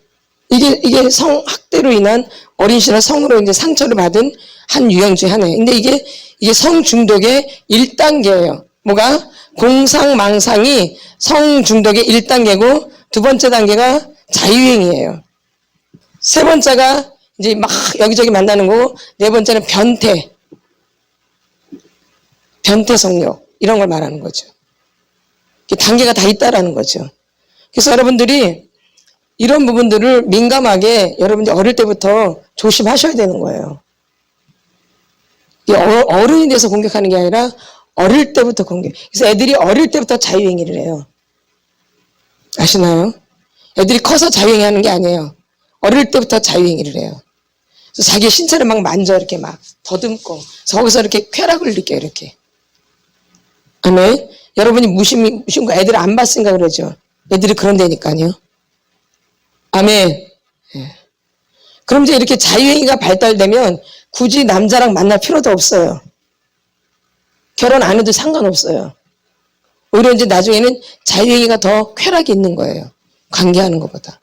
이게 성학대로 인한 어린 시절 성으로 이제 상처를 받은 한 유형 중에 하나예요. 근데 이게 성중독의 1단계예요. 뭐가? 공상망상이 성중독의 1단계고 두 번째 단계가 자유행위예요. 세 번째가 이제 막 여기저기 만나는 거고 네 번째는 변태 성욕 이런 걸 말하는 거죠. 단계가 다 있다라는 거죠. 그래서 여러분들이 이런 부분들을 민감하게 여러분들이 어릴 때부터 조심하셔야 되는 거예요. 어른이 돼서 공격하는 게 아니라 어릴 때부터 공격. 그래서 애들이 어릴 때부터 자유행위를 해요. 아시나요? 애들이 커서 자유행위하는 게 아니에요. 어릴 때부터 자유행위를 해요. 그래서 자기 신체를 막 만져 이렇게 막 더듬고 거기서 이렇게 쾌락을 느껴요. 이렇게. 아멘. 여러분이 무심코 애들 안 봤으니까 그러죠. 애들이 그런 데니까요. 아멘. 예. 그럼 이제 이렇게 자유행위가 발달되면 굳이 남자랑 만날 필요도 없어요. 결혼 안 해도 상관없어요. 오히려 이제 나중에는 자유행위가 더 쾌락이 있는 거예요. 관계하는 것보다.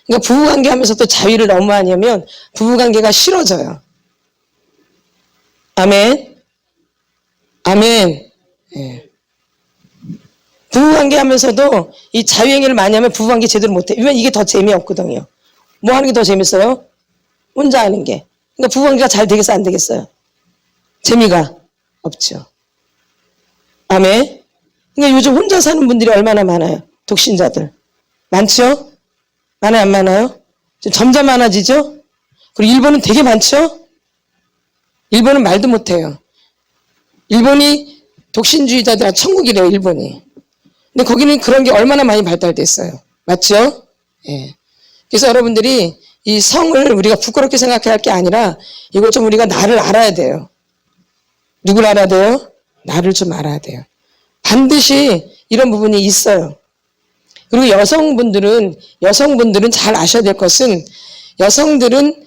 그러니까 부부관계 하면서 또 자유를 너무 많이 하면 부부관계가 싫어져요. 아멘. 아멘. 예. 부부관계 하면서도 이 자유행위를 많이 하면 부부관계 제대로 못해. 왜냐면 이게 더 재미없거든요. 뭐 하는 게 더 재밌어요? 혼자 하는 게. 그러니까 부부관계가 잘 되겠어요? 안 되겠어요? 재미가 없죠. 아멘. 그러니까 요즘 혼자 사는 분들이 얼마나 많아요? 독신자들. 많죠? 많아요? 안 많아요? 점점 많아지죠? 그리고 일본은 되게 많죠? 일본은 말도 못해요. 일본이 독신주의자들한 천국이래요, 일본이. 근데 거기는 그런 게 얼마나 많이 발달됐어요. 맞죠? 예. 그래서 여러분들이 이 성을 우리가 부끄럽게 생각해야 할 게 아니라 이걸 좀 우리가 나를 알아야 돼요. 누굴 알아야 돼요? 나를 좀 알아야 돼요. 반드시 이런 부분이 있어요. 그리고 여성분들은 잘 아셔야 될 것은 여성들은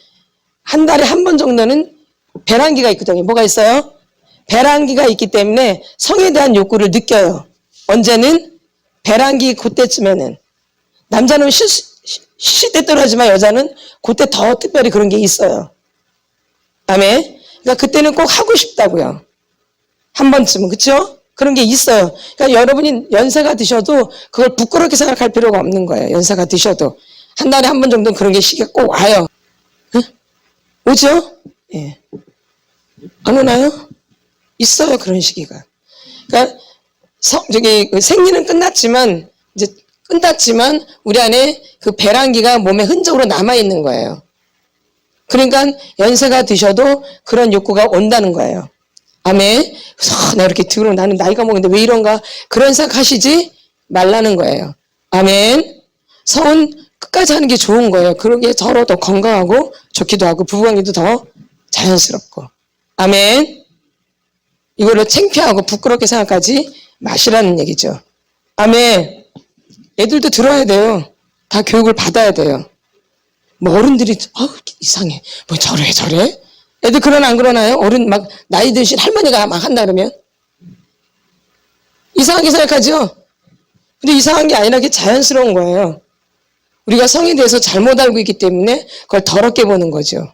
한 달에 한 번 정도는 배란기가 있거든요. 뭐가 있어요? 배란기가 있기 때문에 성에 대한 욕구를 느껴요. 언제는? 배란기 그때쯤에는. 남자는 시시때때로하지만 여자는 그때 더 특별히 그런 게 있어요. 아멘. 그러니까 그때는 꼭 하고 싶다고요. 한 번쯤은. 그렇죠? 그런 게 있어요. 그러니까 여러분이 연세가 드셔도 그걸 부끄럽게 생각할 필요가 없는 거예요. 연세가 드셔도. 한 달에 한 번 정도는 그런 게 시기가 꼭 와요. 응? 오죠? 예. 안 오나요? 있어요. 그런 시기가. 그러니까 생리는 끝났지만 우리 안에 그 배란기가 몸에 흔적으로 남아있는 거예요. 그러니까 연세가 드셔도 그런 욕구가 온다는 거예요. 아멘. 그래서 나 이렇게 들어 나는 나이가 먹는데 왜 이런가 그런 생각하시지 말라는 거예요. 아멘. 성은 끝까지 하는 게 좋은 거예요. 그러기에 서로 더 건강하고 좋기도 하고 부부관계도 더 자연스럽고. 아멘. 이거를 창피하고 부끄럽게 생각하지 마시라는 얘기죠. 아멘. 애들도 들어야 돼요. 다 교육을 받아야 돼요. 뭐 어른들이 이상해. 뭐 저래? 애들 그러나 안 그러나요? 어른 막 나이 드신 할머니가 막 한다 그러면 이상하게 생각하죠? 근데 이상한 게 아니라 그게 자연스러운 거예요. 우리가 성에 대해서 잘못 알고 있기 때문에 그걸 더럽게 보는 거죠.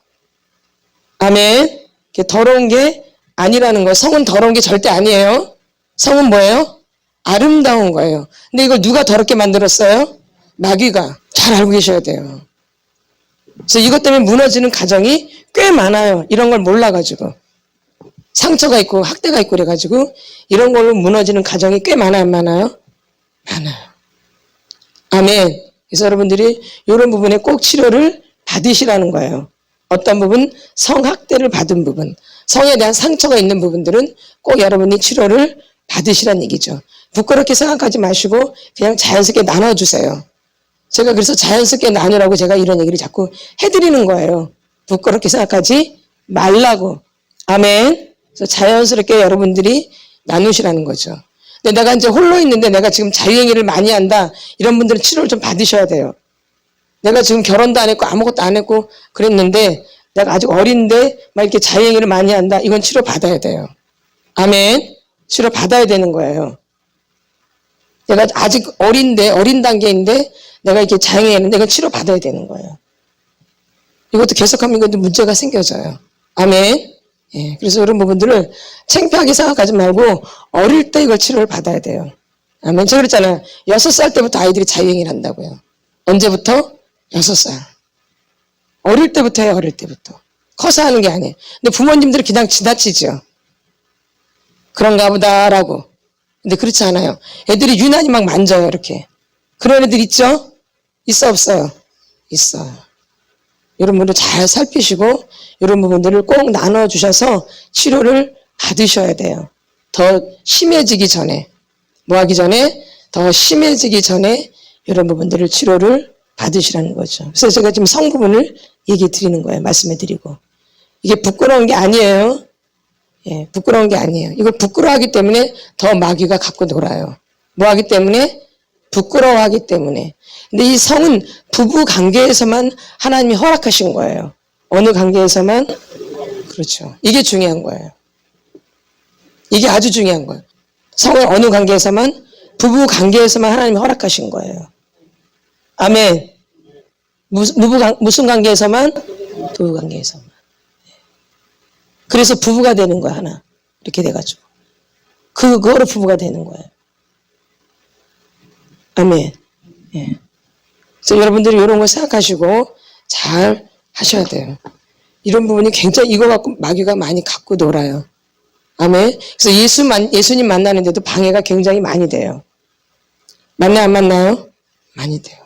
아멘. 더러운 게 아니라는 거예요. 성은 더러운 게 절대 아니에요. 성은 뭐예요? 아름다운 거예요. 근데 이걸 누가 더럽게 만들었어요? 마귀가. 잘 알고 계셔야 돼요. 그래서 이것 때문에 무너지는 가정이 꽤 많아요. 이런 걸 몰라가지고. 상처가 있고 학대가 있고 그래가지고 이런 걸로 무너지는 가정이 꽤 많아요, 안 많아요? 많아요. 아멘. 그래서 여러분들이 이런 부분에 꼭 치료를 받으시라는 거예요. 어떤 부분? 성학대를 받은 부분. 성에 대한 상처가 있는 부분들은 꼭 여러분이 치료를 받으시라는 얘기죠. 부끄럽게 생각하지 마시고 그냥 자연스럽게 나눠주세요. 제가 그래서 자연스럽게 나누라고 제가 이런 얘기를 자꾸 해드리는 거예요. 부끄럽게 생각하지 말라고. 아멘. 그래서 자연스럽게 여러분들이 나누시라는 거죠. 근데 내가 이제 홀로 있는데 내가 지금 자유행위를 많이 한다. 이런 분들은 치료를 좀 받으셔야 돼요. 내가 지금 결혼도 안 했고 아무것도 안 했고 그랬는데 내가 아직 어린데 막 이렇게 자유행위를 많이 한다. 이건 치료 받아야 돼요. 아멘. 치료 받아야 되는 거예요. 내가 아직 어린 단계인데 내가 이렇게 자유행위했는데 이건 치료 받아야 되는 거예요. 이것도 계속하면 이것도 문제가 생겨져요. 아멘. 예, 그래서 이런 부분들을 창피하게 생각하지 말고 어릴 때 이걸 치료를 받아야 돼요. 아멘. 제가 그랬잖아요. 6살 때부터 아이들이 자유행위를 한다고요. 언제부터? 6살. 어릴 때부터 해요. 어릴 때부터. 커서 하는 게 아니에요. 근데 부모님들은 그냥 지나치죠. 그런가 보다라고. 근데 그렇지 않아요. 애들이 유난히 막 만져요. 이렇게. 그런 애들 있죠? 있어 없어요? 있어요. 이런 분들 잘 살피시고 이런 부분들을 꼭 나눠주셔서 치료를 받으셔야 돼요. 더 심해지기 전에. 뭐 하기 전에? 더 심해지기 전에 이런 부분들을 치료를 받으시라는 거죠. 그래서 제가 지금 성 부분을 얘기 드리는 거예요. 말씀해 드리고. 이게 부끄러운 게 아니에요. 예, 부끄러운 게 아니에요. 이걸 부끄러워하기 때문에 더 마귀가 갖고 놀아요. 뭐 하기 때문에? 부끄러워하기 때문에. 근데 이 성은 부부 관계에서만 하나님이 허락하신 거예요. 어느 관계에서만? 그렇죠. 이게 중요한 거예요. 이게 아주 중요한 거예요. 성은 어느 관계에서만? 부부 관계에서만 하나님이 허락하신 거예요. 아멘. 무슨 관계에서만? 부부 관계에서만. 그래서 부부가 되는 거야, 하나. 이렇게 돼가지고. 그거로 부부가 되는 거예요. 아멘. 예. 그래서 여러분들이 이런 걸 생각하시고 잘 하셔야 돼요. 이런 부분이 굉장히 이거 갖고 마귀가 많이 갖고 놀아요. 아멘. 그래서 예수님 만나는데도 방해가 굉장히 많이 돼요. 만나요, 안 만나요? 많이 돼요.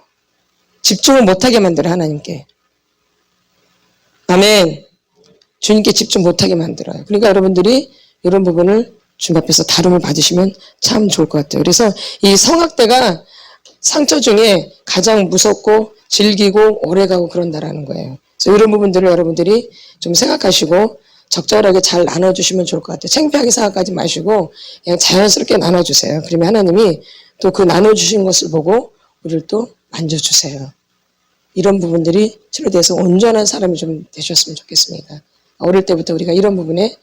집중을 못하게 만들어요, 하나님께. 아멘. 주님께 집중 못하게 만들어요. 그러니까 여러분들이 이런 부분을 주님 앞에서 다름을 받으시면 참 좋을 것 같아요. 그래서 이 성학대가 상처 중에 가장 무섭고 질기고 오래가고 그런다라는 거예요. 그래서 이런 부분들을 여러분들이 좀 생각하시고 적절하게 잘 나눠주시면 좋을 것 같아요. 창피하게 생각하지 마시고 그냥 자연스럽게 나눠주세요. 그러면 하나님이 또 그 나눠주신 것을 보고 우리를 또 만져주세요. 이런 부분들이 치료돼서 온전한 사람이 좀 되셨으면 좋겠습니다. 어릴 때부터 우리가 이런 부분에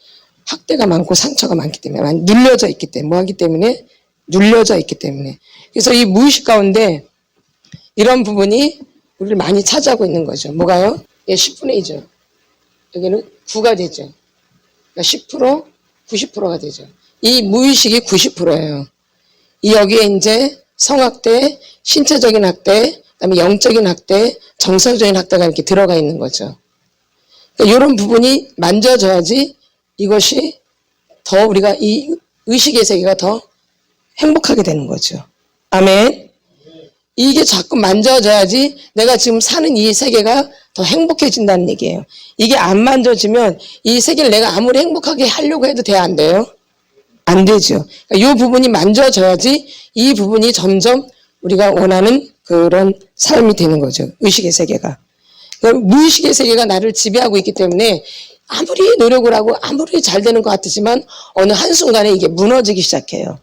학대가 많고 상처가 많기 때문에 눌려져 있기 때문에 뭐하기 때문에 눌려져 있기 때문에 그래서 이 무의식 가운데 이런 부분이 우리를 많이 차지하고 있는 거죠. 뭐가요? 예, 10분의 2죠. 여기는 9가 되죠. 그러니까 10%, 90%가 되죠. 이 무의식이 90%예요. 이 여기에 이제 성학대, 신체적인 학대, 그다음에 영적인 학대, 정서적인 학대가 이렇게 들어가 있는 거죠. 그러니까 이런 부분이 만져져야지 이것이 더 우리가 이 의식의 세계가 더 행복하게 되는 거죠. 아멘. 이게 자꾸 만져져야지 내가 지금 사는 이 세계가 더 행복해진다는 얘기예요. 이게 안 만져지면 이 세계를 내가 아무리 행복하게 하려고 해도 돼야 안 돼요? 안 되죠. 그러니까 이 부분이 만져져야지 이 부분이 점점 우리가 원하는 그런 삶이 되는 거죠. 의식의 세계가. 그러니까 무의식의 세계가 나를 지배하고 있기 때문에 아무리 노력을 하고 아무리 잘 되는 것 같지만 어느 한순간에 이게 무너지기 시작해요.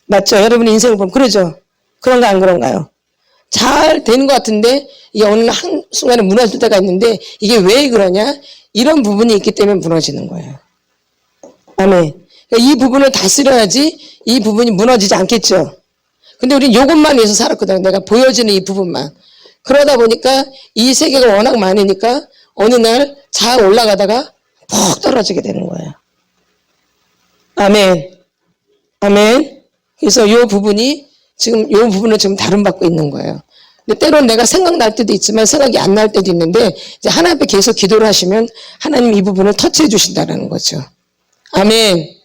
맞죠? 여러분의 인생을 보면 그러죠? 그런가 안 그런가요? 잘 되는 것 같은데 이게 어느 한순간에 무너질 때가 있는데 이게 왜 그러냐? 이런 부분이 있기 때문에 무너지는 거예요. 아멘. 그러니까 이 부분을 다스려야지 이 부분이 무너지지 않겠죠? 근데 우리는 이것만 위해서 살았거든요. 내가 보여지는 이 부분만. 그러다 보니까 이 세계가 워낙 많으니까 어느 날 잘 올라가다가 푹 떨어지게 되는 거예요. 아멘. 아멘. 그래서 이 부분이 지금, 이 부분을 지금 다름받고 있는 거예요. 근데 때로는 내가 생각날 때도 있지만 생각이 안 날 때도 있는데, 이제 하나님 앞에 계속 기도를 하시면 하나님 이 부분을 터치해 주신다는 거죠. 아멘.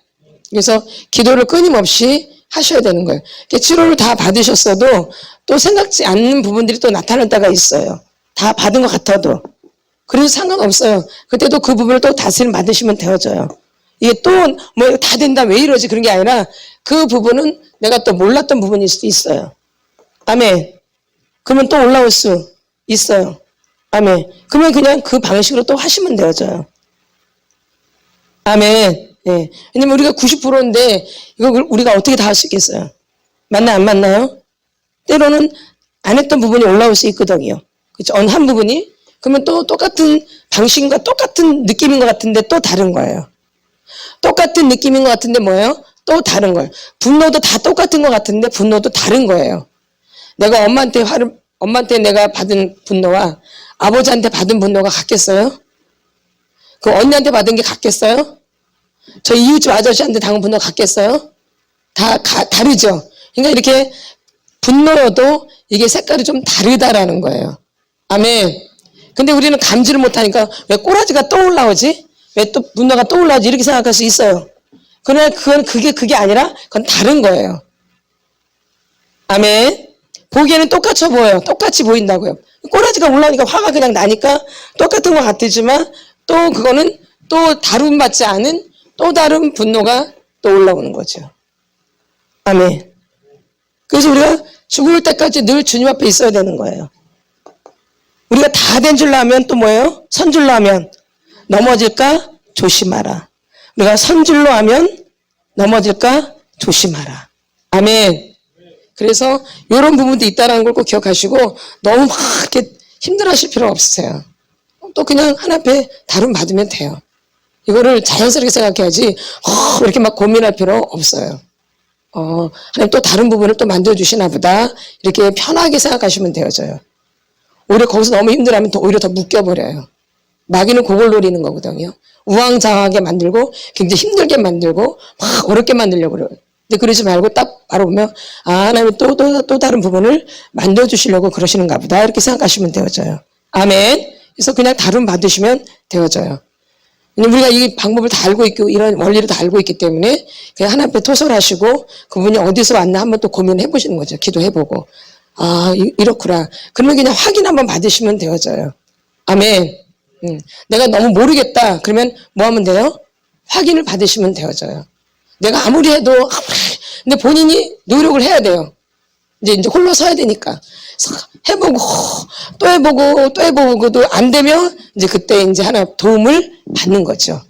그래서 기도를 끊임없이 하셔야 되는 거예요. 치료를 다 받으셨어도 또 생각지 않는 부분들이 또 나타날 때가 있어요. 다 받은 것 같아도. 그래서 상관없어요. 그때도 그 부분을 또 다스림 받으시면 되어져요. 이게 또 뭐 다 된다 왜 이러지 그런 게 아니라 그 부분은 내가 또 몰랐던 부분일 수도 있어요. 아멘. 그러면 또 올라올 수 있어요. 아멘. 그러면 그냥 그 방식으로 또 하시면 되어져요. 아멘. 예. 왜냐면 우리가 90%인데 이거 우리가 어떻게 다 할 수 있겠어요? 맞나요? 안 맞나요? 때로는 안 했던 부분이 올라올 수 있거든요. 그렇죠? 어느 한 부분이. 그러면 또 똑같은 방식과 똑같은 느낌인 것 같은데 또 다른 거예요. 똑같은 느낌인 것 같은데 뭐예요? 또 다른 거예요. 분노도 다 똑같은 것 같은데 분노도 다른 거예요. 내가 엄마한테 내가 받은 분노와 아버지한테 받은 분노가 같겠어요? 그 언니한테 받은 게 같겠어요? 저 이웃집 아저씨한테 당한 분노가 같겠어요? 다르죠? 그러니까 이렇게 분노도 이게 색깔이 좀 다르다라는 거예요. 아멘. 근데 우리는 감지를 못하니까 왜 꼬라지가 떠올라오지? 왜 또 분노가 떠올라오지? 이렇게 생각할 수 있어요. 그러나 그게 아니라 그건 다른 거예요. 아멘. 보기에는 똑같이 보여요. 똑같이 보인다고요. 꼬라지가 올라오니까 화가 그냥 나니까 똑같은 것 같지만 또 그거는 또 다름받지 않은 또 다른 분노가 또 올라오는 거죠. 아멘. 그래서 우리가 죽을 때까지 늘 주님 앞에 있어야 되는 거예요. 우리가 다 된 줄로 하면 또 뭐예요? 선 줄로 하면 넘어질까? 조심하라. 우리가 선 줄로 하면 넘어질까? 조심하라. 아멘. 그래서 이런 부분도 있다는 걸 꼭 기억하시고 너무 막 이렇게 힘들어하실 필요 없으세요. 또 그냥 하나 앞에 다름 받으면 돼요. 이거를 자연스럽게 생각해야지 이렇게 막 고민할 필요 없어요. 하나님 또 다른 부분을 또 만들어주시나 보다 이렇게 편하게 생각하시면 되어져요. 오히려 거기서 너무 힘들어하면 오히려 더 묶여버려요. 마귀는 그걸 노리는 거거든요. 우왕좌왕하게 만들고 굉장히 힘들게 만들고 막 어렵게 만들려고 그래요. 근데 그러지 말고 딱 바라보면 하나님이 또 다른 부분을 만들어주시려고 그러시는가 보다 이렇게 생각하시면 되어져요. 아멘. 그래서 그냥 다름 받으시면 되어져요. 우리가 이 방법을 다 알고 있고 이런 원리를 다 알고 있기 때문에 그냥 하나님 앞에 토설하시고 그분이 어디서 왔나 한번 또 고민해 보시는 거죠. 기도해보고 이렇구나. 그러면 그냥 확인 한번 받으시면 되어져요. 아멘. 내가 너무 모르겠다. 그러면 뭐 하면 돼요? 확인을 받으시면 되어져요. 내가 아무리 해도 근데 본인이 노력을 해야 돼요. 이제 홀로 서야 되니까. 해보고 또 해보고 또 해보고도 안 되면 이제 그때 이제 하나 도움을 받는 거죠.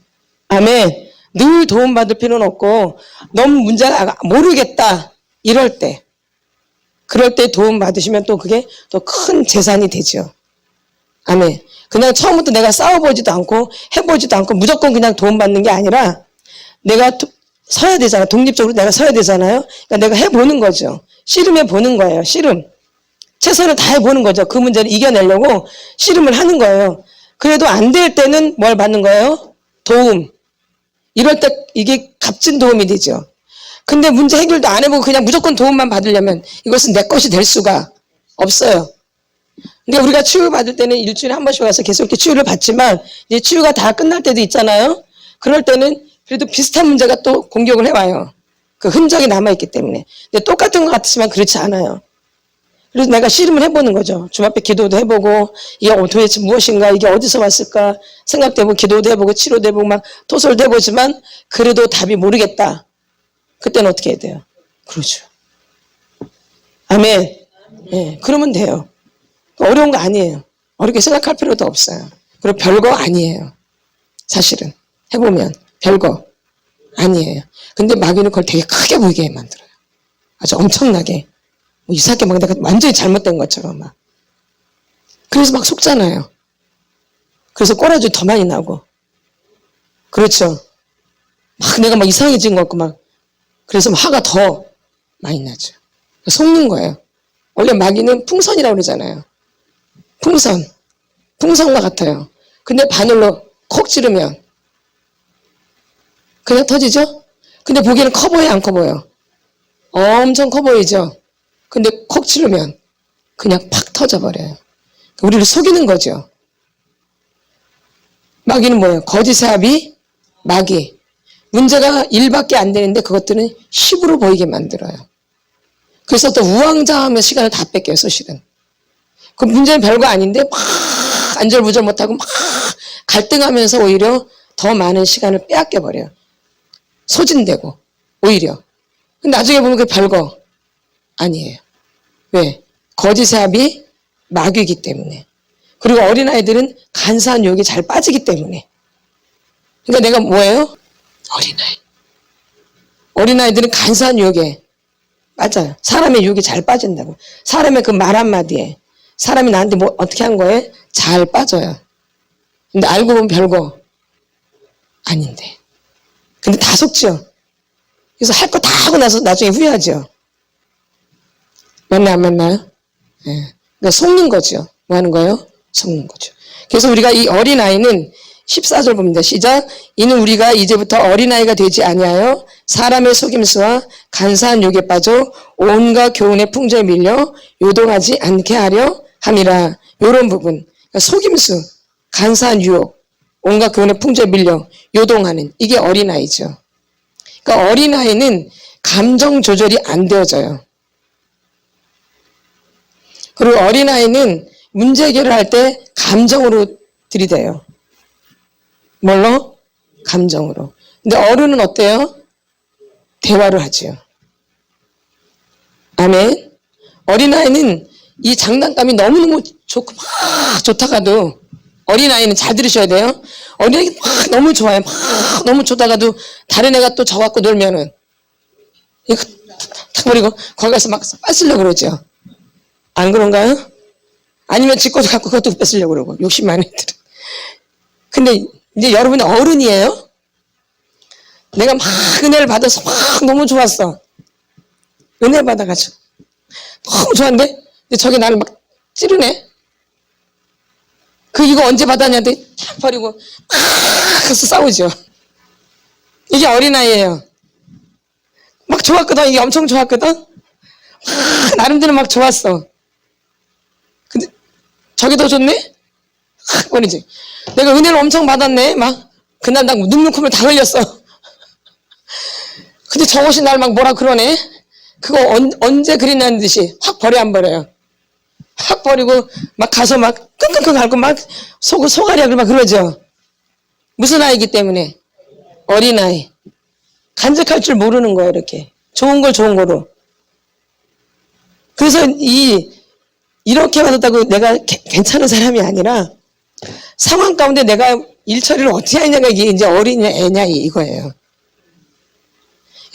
아멘. 늘 도움 받을 필요는 없고 너무 문제가 모르겠다 이럴 때 그럴 때 도움 받으시면 또 그게 또 큰 재산이 되죠. 아멘. 그냥 처음부터 내가 싸워보지도 않고 해보지도 않고 무조건 그냥 도움 받는 게 아니라 내가 서야 되잖아. 독립적으로 내가 서야 되잖아요. 그러니까 내가 해보는 거죠. 씨름해 보는 거예요. 씨름. 최선을 다해보는 거죠. 그 문제를 이겨내려고 씨름을 하는 거예요. 그래도 안 될 때는 뭘 받는 거예요? 도움. 이럴 때 이게 값진 도움이 되죠. 근데 문제 해결도 안 해보고 그냥 무조건 도움만 받으려면 이것은 내 것이 될 수가 없어요. 근데 우리가 치유 받을 때는 일주일에 한 번씩 와서 계속 이렇게 치유를 받지만 이제 치유가 다 끝날 때도 있잖아요. 그럴 때는 그래도 비슷한 문제가 또 공격을 해와요. 그 흔적이 남아있기 때문에. 근데 똑같은 것 같지만 그렇지 않아요. 그래서 내가 씨름을 해보는 거죠. 주님 앞에 기도도 해보고 이게 도대체 무엇인가 이게 어디서 왔을까 생각도 해보고 기도도 해보고 치료도 해보고 막 토설도 해보지만 그래도 답이 모르겠다. 그때는 어떻게 해야 돼요? 그러죠. 아멘. 예, 그러면 돼요. 어려운 거 아니에요. 어렵게 생각할 필요도 없어요. 그리고 별거 아니에요. 사실은 해보면 별거 아니에요. 근데 마귀는 그걸 되게 크게 보이게 만들어요. 아주 엄청나게. 뭐 이상하게 막 내가 완전히 잘못된 것처럼 막. 그래서 막 속잖아요. 그래서 꼬라지 더 많이 나고. 그렇죠. 막 내가 막 이상해진 것 같고 막. 그래서 화가 더 많이 나죠. 속는 거예요. 원래 마귀는 풍선이라고 그러잖아요. 풍선과 같아요. 근데 바늘로 콕 찌르면 그냥 터지죠? 근데 보기에는 커 보여요, 안 커 보여요? 엄청 커 보이죠? 근데 콕 찌르면 그냥 팍 터져버려요. 우리를 속이는 거죠. 마귀는 뭐예요? 거짓의 합이 마귀. 문제가 1밖에 안 되는데 그것들은 10으로 보이게 만들어요. 그래서 또 우왕좌왕하며 시간을 다 뺏겨요, 사실은. 그 문제는 별거 아닌데 막 안절부절 못하고 막 갈등하면서 오히려 더 많은 시간을 빼앗겨버려요. 소진되고 오히려. 근데 나중에 보면 그게 별거 아니에요. 왜? 거짓의 합이 마귀이기 때문에. 그리고 어린아이들은 간사한 유혹에 잘 빠지기 때문에. 그러니까 내가 뭐예요? 어린아이. 어린아이들은 간사한 유혹에 맞아요. 사람의 유혹에 잘 빠진다고. 사람의 그 말 한마디에 사람이 나한테 뭐 어떻게 한 거에 잘 빠져요. 근데 알고 보면 별거 아닌데. 근데 다 속죠. 그래서 할 거 다 하고 나서 나중에 후회하죠. 맞나요? 안 맞나요? 네. 그러니까 속는 거죠. 뭐 하는 거예요? 속는 거죠. 그래서 우리가 이 어린아이는 14절 봅니다. 시작. 이는 우리가 이제부터 어린아이가 되지 아니하여 사람의 속임수와 간사한 욕에 빠져 온갖 교훈의 풍조에 밀려 요동하지 않게 하려 함이라. 이런 부분. 그러니까 속임수, 간사한 유혹, 온갖 교훈의 풍조에 밀려 요동하는 이게 어린아이죠. 그러니까 어린아이는 감정 조절이 안 되어져요. 그리고 어린아이는 문제 해결을 할 때 감정으로 들이대요. 뭘로? 감정으로. 근데 어른은 어때요? 대화를 하죠. 아멘. 어린아이는 이 장난감이 너무너무 좋고 막 좋다가도 어린아이는 잘 들으셔야 돼요. 어린아이가 막 너무 좋아요. 막 너무 좋다가도 다른 애가 또 저 갖고 놀면은 이거 탁 버리고 거기 가서 막 뺏으려고 그러죠. 안 그런가요? 아니면 지 것도 갖고 그것도 뺏으려고 그러고 욕심 많은 애들은. 근데 이제 여러분이 어른이에요. 내가 막 은혜를 받아서 막 너무 좋았어. 은혜 받아가지고 너무 좋았는데 근데 저게 나를 막 찌르네. 이거 언제 받았냐는데 탁 버리고 막 가서 싸우죠. 이게 어린아이예요. 막 좋았거든. 이게 엄청 좋았거든. 나름대로 막 좋았어. 근데 저게 더 좋네? 확 버리지. 내가 은혜를 엄청 받았네. 막 그날 나 눈물콧물 다 흘렸어. 근데 저것이 날 막 뭐라 그러네. 그거 언제 그랬냐는 듯이 확 버려 안 버려요. 확 버리고 막 가서 막 끙끙끙 앓고 막 소가리하고 막 그러죠. 무슨 아이기 때문에? 어린아이. 간직할 줄 모르는 거예요. 이렇게 좋은 걸 좋은 거로. 그래서 이렇게 받았다고 내가 괜찮은 사람이 아니라 상황 가운데 내가 일 처리를 어떻게 하느냐가 이게 이제 어린이냐 애냐 이거예요.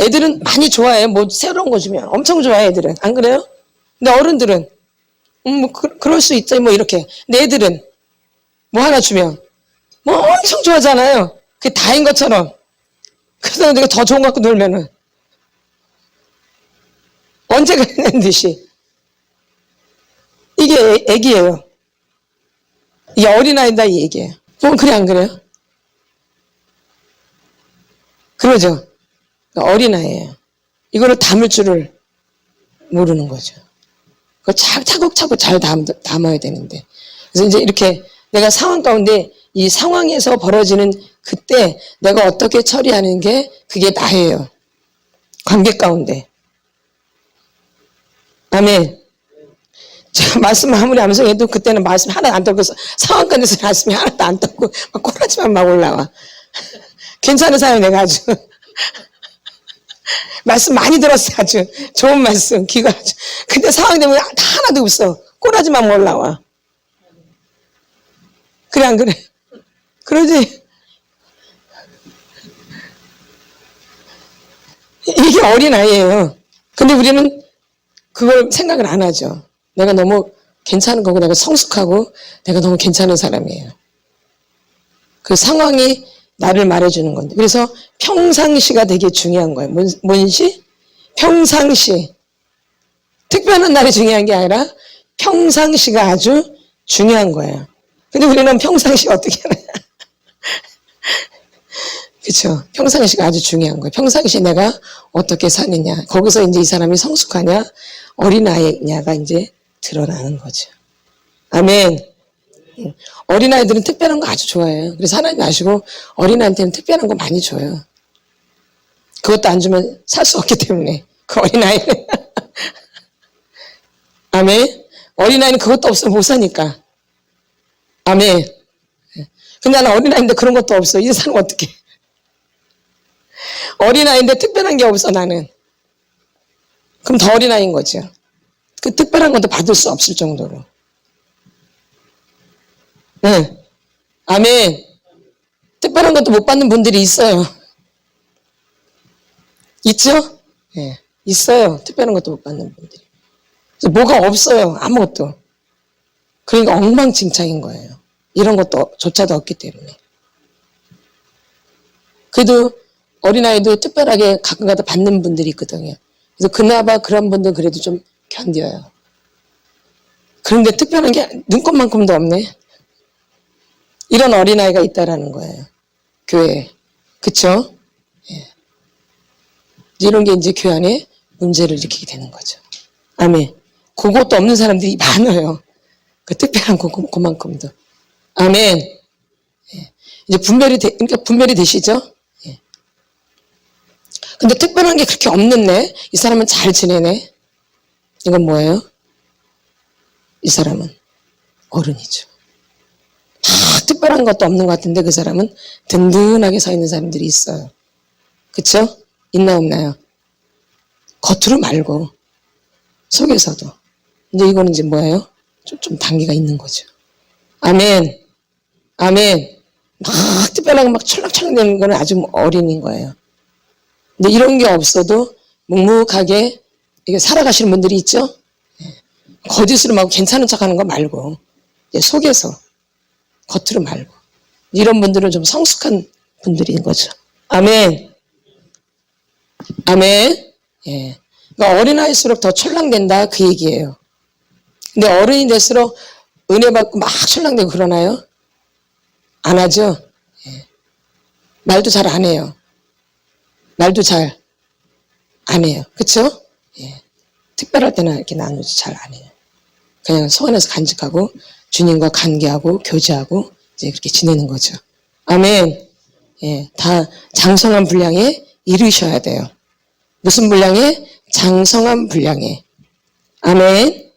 애들은 많이 좋아해요. 뭐 새로운 거 주면 엄청 좋아해 애들은. 안 그래요? 근데 어른들은 뭐 그럴 수 있죠. 뭐 이렇게. 근데 애들은 뭐 하나 주면 뭐 엄청 좋아하잖아요. 그게 다인 것처럼. 그래서 내가 더 좋은 거 갖고 놀면은 언제 그랬냐는 듯이. 이게 애기예요. 이게 어린아이다 이 얘기예요. 뭐 그래 안 그래요? 그러죠. 어린아이예요. 이거를 담을 줄을 모르는 거죠. 그거 차곡차곡 잘 담아야 되는데. 그래서 이제 이렇게 내가 상황 가운데 이 상황에서 벌어지는 그때 내가 어떻게 처리하는 게 그게 나예요. 관계 가운데. 아멘. 제가 말씀 마무리하면서 해도 그때는 말씀 하나도 안 듣고 상황 가운데서 말씀이 하나도 안 듣고 막 꼬라지만 막 올라와. 괜찮은 사람이 내가 아주 말씀 많이 들었어. 아주 좋은 말씀 귀가 아주. 근데 상황 되면 하나도 없어. 꼬라지만 올라와. 그래 안 그래? 그러지. 이게 어린아이예요. 근데 우리는 그걸 생각을 안 하죠. 내가 너무 괜찮은 거고 내가 성숙하고 내가 너무 괜찮은 사람이에요. 그 상황이 나를 말해주는 건데. 그래서 평상시가 되게 중요한 거예요. 뭔 시? 평상시. 특별한 날이 중요한 게 아니라 평상시가 아주 중요한 거예요. 근데 우리는 평상시 어떻게 하느냐. 그쵸? 평상시가 아주 중요한 거예요. 평상시 내가 어떻게 사느냐. 거기서 이제 이 사람이 성숙하냐, 어린아이냐가 이제 드러나는 거죠. 아멘. 어린아이들은 특별한 거 아주 좋아해요. 그래서 하나님 아시고 어린아이한테는 특별한 거 많이 줘요. 그것도 안 주면 살 수 없기 때문에. 그 어린아이는. 아멘. 어린아이는 그것도 없으면 못 사니까. 아멘. 근데 나는 어린아이인데 그런 것도 없어. 이 사람 어떡해. 어린아이인데 특별한 게 없어, 나는. 그럼 더 어린아이인 거죠. 그 특별한 것도 받을 수 없을 정도로. 네. 아멘. 특별한 것도 못 받는 분들이 있어요. 있죠? 네. 있어요. 특별한 것도 못 받는 분들이. 그래서 뭐가 없어요. 아무것도. 그러니까 엉망진창인 거예요. 이런 것도 조차도 없기 때문에. 그래도 어린아이도 특별하게 가끔가다 받는 분들이 있거든요. 그래서 그나마 그런 분들은 그래도 좀 견뎌요. 그런데 특별한 게 눈꽃만큼도 없네. 이런 어린아이가 있다라는 거예요. 교회에. 그쵸? 예. 이런 게 이제 교회 안에 문제를 일으키게 되는 거죠. 아멘. 그것도 없는 사람들이 많아요. 그 특별한 그만큼도. 아멘. 예. 이제 그러니까 분별이 되시죠? 예. 근데 특별한 게 그렇게 없는데, 이 사람은 잘 지내네. 이건 뭐예요? 이 사람은 어른이죠. 특별한 것도 없는 것 같은데 그 사람은 든든하게 서 있는 사람들이 있어요. 그쵸? 있나 없나요? 겉으로 말고 속에서도. 근데 이거는 이제 뭐예요? 좀 단계가 있는 거죠. 아멘. 아멘. 막 특별하게 막 철렁철렁 되는 거는 아주 어린인 거예요. 근데 이런 게 없어도 묵묵하게 이게 살아가시는 분들이 있죠? 거짓으로 막 괜찮은 척 하는 거 말고 속에서 겉으로 말고 이런 분들은 좀 성숙한 분들인 거죠. 아멘. 아멘. 예. 그러니까 어린아이일수록 더 철랑된다 그 얘기예요. 근데 어른이 될수록 은혜 받고 막 철랑되고 그러나요? 안 하죠. 예. 말도 잘 안 해요. 말도 잘 안 해요. 그쵸? 예. 특별할 때는 이렇게 나누지 잘 안 해요. 그냥 소원에서 간직하고 주님과 관계하고 교제하고 이제 그렇게 지내는 거죠. 아멘. 예, 다 장성한 분량에 이르셔야 돼요. 무슨 분량에? 장성한 분량에. 아멘.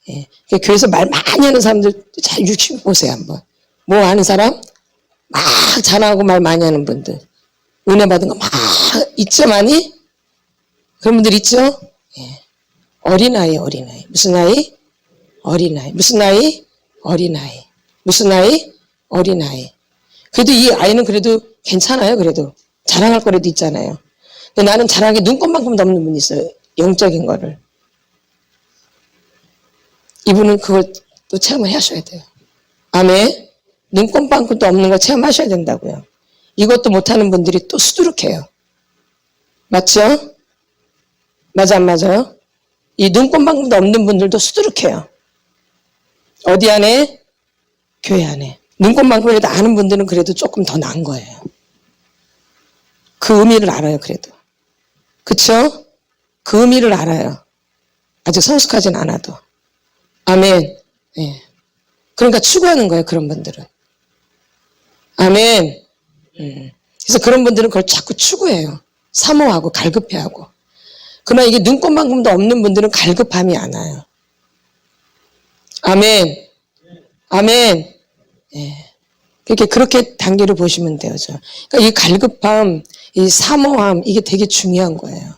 예, 교회에서 말 많이 하는 사람들 잘 유심히 보세요 한번. 뭐 하는 사람? 막 잘하고 말 많이 하는 분들. 은혜 받은 거 막 있죠 많이? 그런 분들 있죠? 예. 어린아이. 무슨 아이? 어린아이. 무슨 아이? 어린아이. 무슨 아이? 어린아이. 그래도 이 아이는 그래도 괜찮아요. 그래도 자랑할 거라도 있잖아요. 근데 나는 자랑하기 눈꽃만큼도 없는 분이 있어요. 영적인 거를. 이분은 그걸 또 체험을 하셔야 돼요. 아멘. 눈꽃만큼도 없는 걸 체험하셔야 된다고요. 이것도 못하는 분들이 또 수두룩해요. 맞죠? 맞아 안 맞아요? 이 눈꽃만큼도 없는 분들도 수두룩해요. 어디 안에? 교회 안에. 눈꽃만큼이라도 아는 분들은 그래도 조금 더 나은 거예요. 그 의미를 알아요, 그래도. 그쵸? 그 의미를 알아요. 아직 성숙하진 않아도. 아멘. 예. 그러니까 추구하는 거예요, 그런 분들은. 아멘. 그래서 그런 분들은 그걸 자꾸 추구해요. 사모하고 갈급해하고. 그러나 이게 눈꽃만큼도 없는 분들은 갈급함이 안 와요. 아멘. 아멘. 예. 그렇게 단계를 보시면 돼요. 그러니까 이 갈급함, 이 사모함, 이게 되게 중요한 거예요.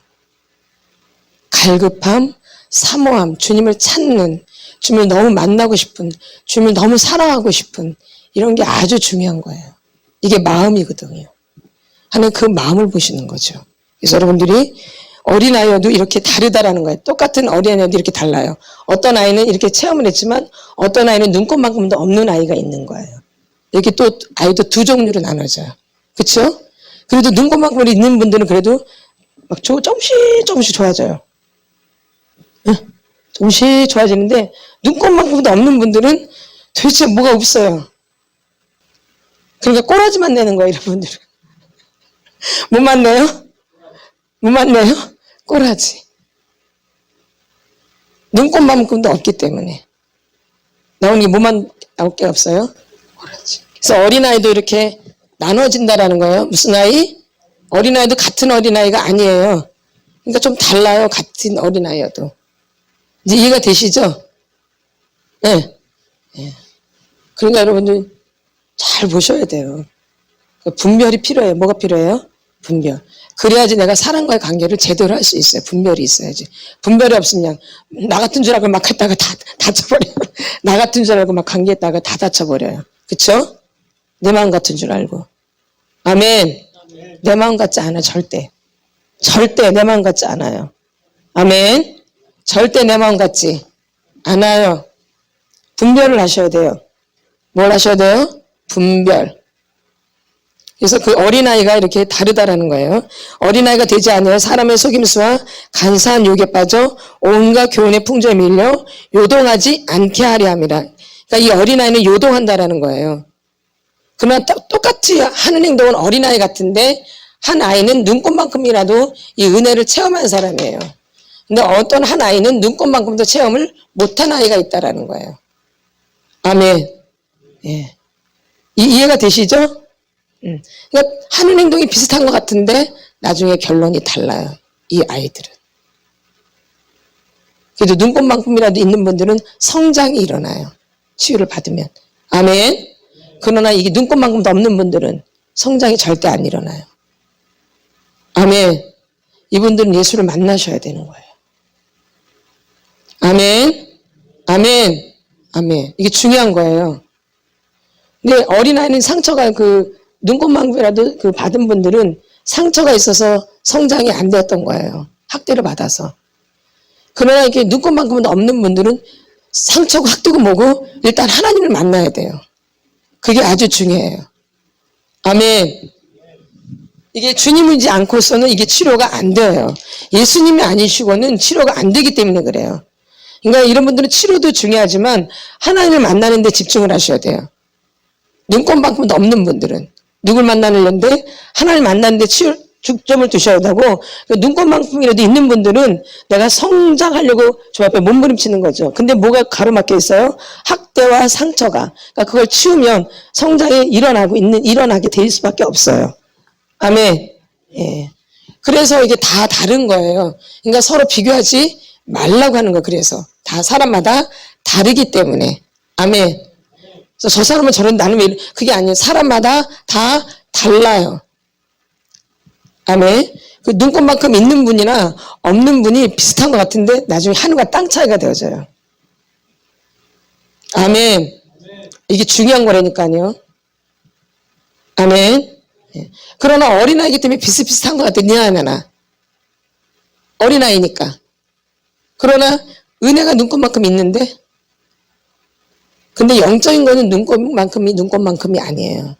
갈급함, 사모함, 주님을 찾는, 주님을 너무 만나고 싶은, 주님을 너무 사랑하고 싶은, 이런 게 아주 중요한 거예요. 이게 마음이거든요. 하나님 그 마음을 보시는 거죠. 그래서 여러분들이 어린아이여도 이렇게 다르다라는 거예요. 똑같은 어린아이여도 이렇게 달라요. 어떤 아이는 이렇게 체험을 했지만 어떤 아이는 눈꽃만큼도 없는 아이가 있는 거예요. 이렇게 또 아이도 두 종류로 나눠져요. 그렇죠? 그래도 눈꽃만큼 있는 분들은 그래도 막 조금씩 좋아져요. 조금씩 좋아지는데 눈꽃만큼도 없는 분들은 도대체 뭐가 없어요. 그러니까 꼬라지만 내는 거예요, 이런 분들은. 못 만나요? 못 만나요? 꼬라지. 눈꽃만큼도 없기 때문에. 나오는 게 뭐만 나올 게 없어요? 꼬라지. 그래서 어린아이도 이렇게 나눠진다라는 거예요. 무슨 아이? 어린아이도 같은 어린아이가 아니에요. 그러니까 좀 달라요. 같은 어린아이여도. 이제 이해가 되시죠? 네. 네. 그러니까 여러분들 잘 보셔야 돼요. 분별이 필요해요. 뭐가 필요해요? 분별. 그래야지 내가 사람과의 관계를 제대로 할 수 있어요. 분별이 있어야지. 분별이 없으면 나 같은 줄 알고 막 했다가 다 다쳐버려요. 나 같은 줄 알고 막 관계했다가 다 다쳐버려요. 그쵸? 내 마음 같은 줄 알고. 아멘. 내 마음 같지 않아. 절대. 절대 내 마음 같지 않아요. 아멘. 절대 내 마음 같지 않아요. 분별을 하셔야 돼요. 뭘 하셔야 돼요? 분별. 그래서 그 어린아이가 이렇게 다르다라는 거예요. 어린아이가 되지 않으여 사람의 속임수와 간사한 유혹에 빠져 온갖 교훈의 풍조에 밀려 요동하지 않게 하려 함이라. 그러니까 이 어린아이는 요동한다라는 거예요. 그러나 똑같이 하는 행동은 어린아이 같은데 한 아이는 눈꽃만큼이라도 이 은혜를 체험한 사람이에요. 근데 어떤 한 아이는 눈꽃만큼도 체험을 못한 아이가 있다라는 거예요. 아멘. 예. 이해가 되시죠? 그러니까 하는 행동이 비슷한 것 같은데 나중에 결론이 달라요. 이 아이들은. 그래도 눈꽃만큼이라도 있는 분들은 성장이 일어나요. 치유를 받으면. 아멘. 그러나 이게 눈꽃만큼도 없는 분들은 성장이 절대 안 일어나요. 아멘. 이분들은 예수를 만나셔야 되는 거예요. 아멘. 아멘. 아멘. 이게 중요한 거예요. 근데 어린아이는 상처가 눈꽃만큼이라도 받은 분들은 상처가 있어서 성장이 안 되었던 거예요. 학대를 받아서. 그러나 이게 눈꽃만큼도 없는 분들은 상처고 학대고 뭐고 일단 하나님을 만나야 돼요. 그게 아주 중요해요. 아멘. 이게 주님이지 않고서는 이게 치료가 안 돼요. 예수님이 아니시고는 치료가 안 되기 때문에 그래요. 그러니까 이런 분들은 치료도 중요하지만 하나님을 만나는 데 집중을 하셔야 돼요. 눈꽃만큼도 없는 분들은. 누굴 만나는데 하나님 만나는데 중점을 두셔야 되고 눈꽃만큼이라도 있는 분들은 내가 성장하려고 저 앞에 몸부림치는 거죠. 근데 뭐가 가로막혀 있어요? 학대와 상처가. 그러니까 그걸 치우면 성장이 일어나게 될 수밖에 없어요. 아멘. 예. 그래서 이게 다 다른 거예요. 그러니까 서로 비교하지 말라고 하는 거예요. 그래서 다 사람마다 다르기 때문에. 아멘. 그래서 저 사람은 저런 나는 왜 그게 아니에요. 사람마다 다 달라요. 아멘. 그 눈꽃만큼 있는 분이나 없는 분이 비슷한 것 같은데 나중에 하늘과 땅 차이가 되어져요. 아멘. 이게 중요한 거라니까요. 아멘. 그러나 어린아이기 때문에 비슷비슷한 것 같아. 네 하나. 어린아이니까. 그러나 은혜가 눈꽃만큼 있는데 근데 영적인 거는 눈꽃만큼이 아니에요.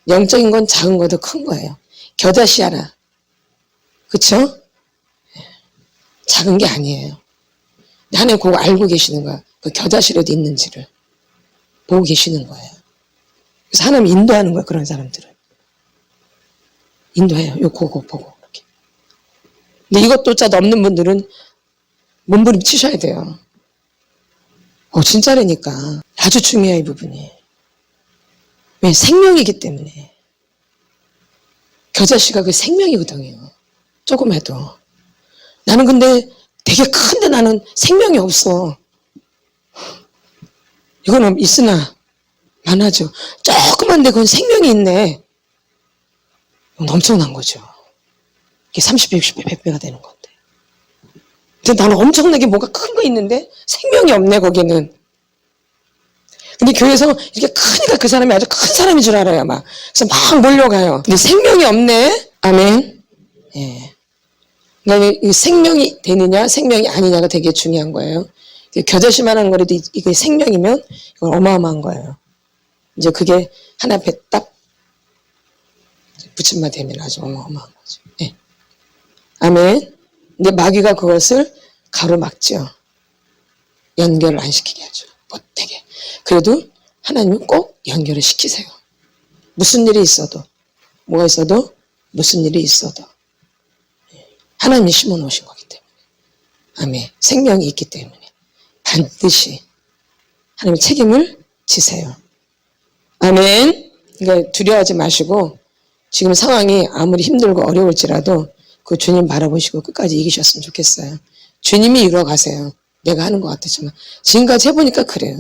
영적인 건 작은 것도 큰 거예요. 겨자씨하나. 그쵸? 작은 게 아니에요. 하나님 그거 알고 계시는 거야. 그 겨자씨라도 있는지를 보고 계시는 거예요. 그래서 하나님 인도하는 거야. 그런 사람들은. 인도해요. 그거 보고 이렇게. 근데 이것조차도 없는 분들은 몸부림 치셔야 돼요. 진짜라니까. 아주 중요해 이 부분이. 왜? 생명이기 때문에. 겨자씨가 그 생명이거든요. 조금 해도. 나는 근데 되게 큰데 나는 생명이 없어. 이거는 있으나 많아져. 조그만데 그건 생명이 있네. 이건 엄청난 거죠. 이게 30배, 60배, 100배가 되는 건데. 근데 나는 엄청나게 뭐가 큰 거 있는데 생명이 없네 거기는. 근데 교회에서 이렇게 크니까 그 사람이 아주 큰 사람인 줄 알아요 막. 그래서 막 몰려가요. 근데 생명이 없네. 아멘. 예. 그러니까 생명이 되느냐 생명이 아니냐가 되게 중요한 거예요. 겨자씨만한 거라도 이게 생명이면 이건 어마어마한 거예요. 이제 그게 하나 앞에 딱 붙임만 되면 아주 어마어마한 거죠. 예. 아멘. 근데 마귀가 그것을 가로막죠. 연결을 안 시키게 하죠. 못되게. 그래도 하나님은 꼭 연결을 시키세요. 무슨 일이 있어도 뭐가 있어도 무슨 일이 있어도 하나님이 심어놓으신 거기 때문에. 아멘. 생명이 있기 때문에 반드시 하나님의 책임을 지세요. 아멘. 그러니까 두려워하지 마시고 지금 상황이 아무리 힘들고 어려울지라도 그 주님 바라보시고 끝까지 이기셨으면 좋겠어요. 주님이 이뤄가세요. 내가 하는 것 같지만 지금까지 해보니까 그래요.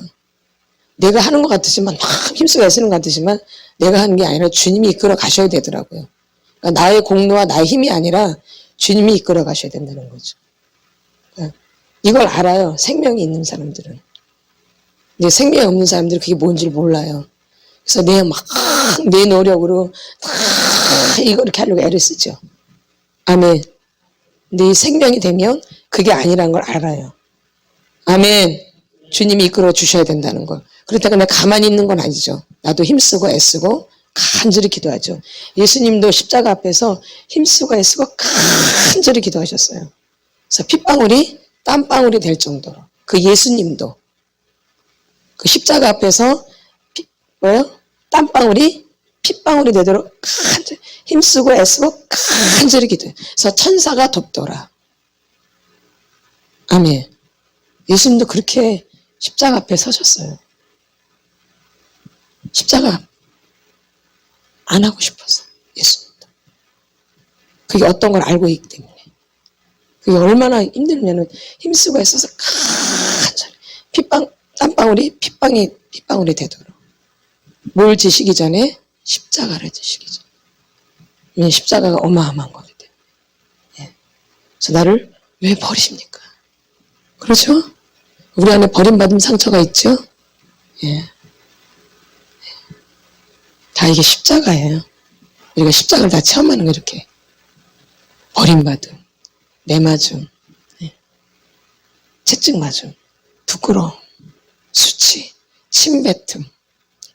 내가 하는 것 같지만 막 힘쓰고 애쓰는 것 같지만 내가 하는 게 아니라 주님이 이끌어 가셔야 되더라고요. 그러니까 나의 공로와 나의 힘이 아니라 주님이 이끌어 가셔야 된다는 거죠. 그러니까 이걸 알아요. 생명이 있는 사람들은. 근데 생명이 없는 사람들은 그게 뭔지를 몰라요. 그래서 내 노력으로 이거 이렇게 하려고 애를 쓰죠. 아멘. 근데 이 생명이 되면 그게 아니라는 걸 알아요. 아멘. 주님이 이끌어 주셔야 된다는 걸. 그렇다고 내가 가만히 있는 건 아니죠. 나도 힘쓰고 애쓰고 간절히 기도하죠. 예수님도 십자가 앞에서 힘쓰고 애쓰고 간절히 기도하셨어요. 그래서 핏방울이 땀방울이 될 정도로. 그 예수님도 그 십자가 앞에서 땀방울이 핏방울이 되도록 간절히 힘쓰고 애쓰고 간절히 기도해요. 그래서 천사가 돕더라. 아멘. 예수님도 그렇게 십자가 앞에 서셨어요. 십자가 안 하고 싶어서 예수님도. 그게 어떤 걸 알고 있기 때문에. 그게 얼마나 힘들냐면 힘쓰고 애써서 간절히 땀방울이 핏방울이 되도록. 뭘 지시기 전에? 십자가를 지시기 전에. 십자가가 어마어마한 거기 때문에. 예. 그래서 나를 왜 버리십니까? 그렇죠? 우리 안에 버림받은 상처가 있죠? 예. 다 이게 십자가예요. 우리가 십자가를 다 체험하는 거 이렇게. 버림받음, 내맞음, 예. 채찍맞음, 부끄러움, 수치, 침뱉음,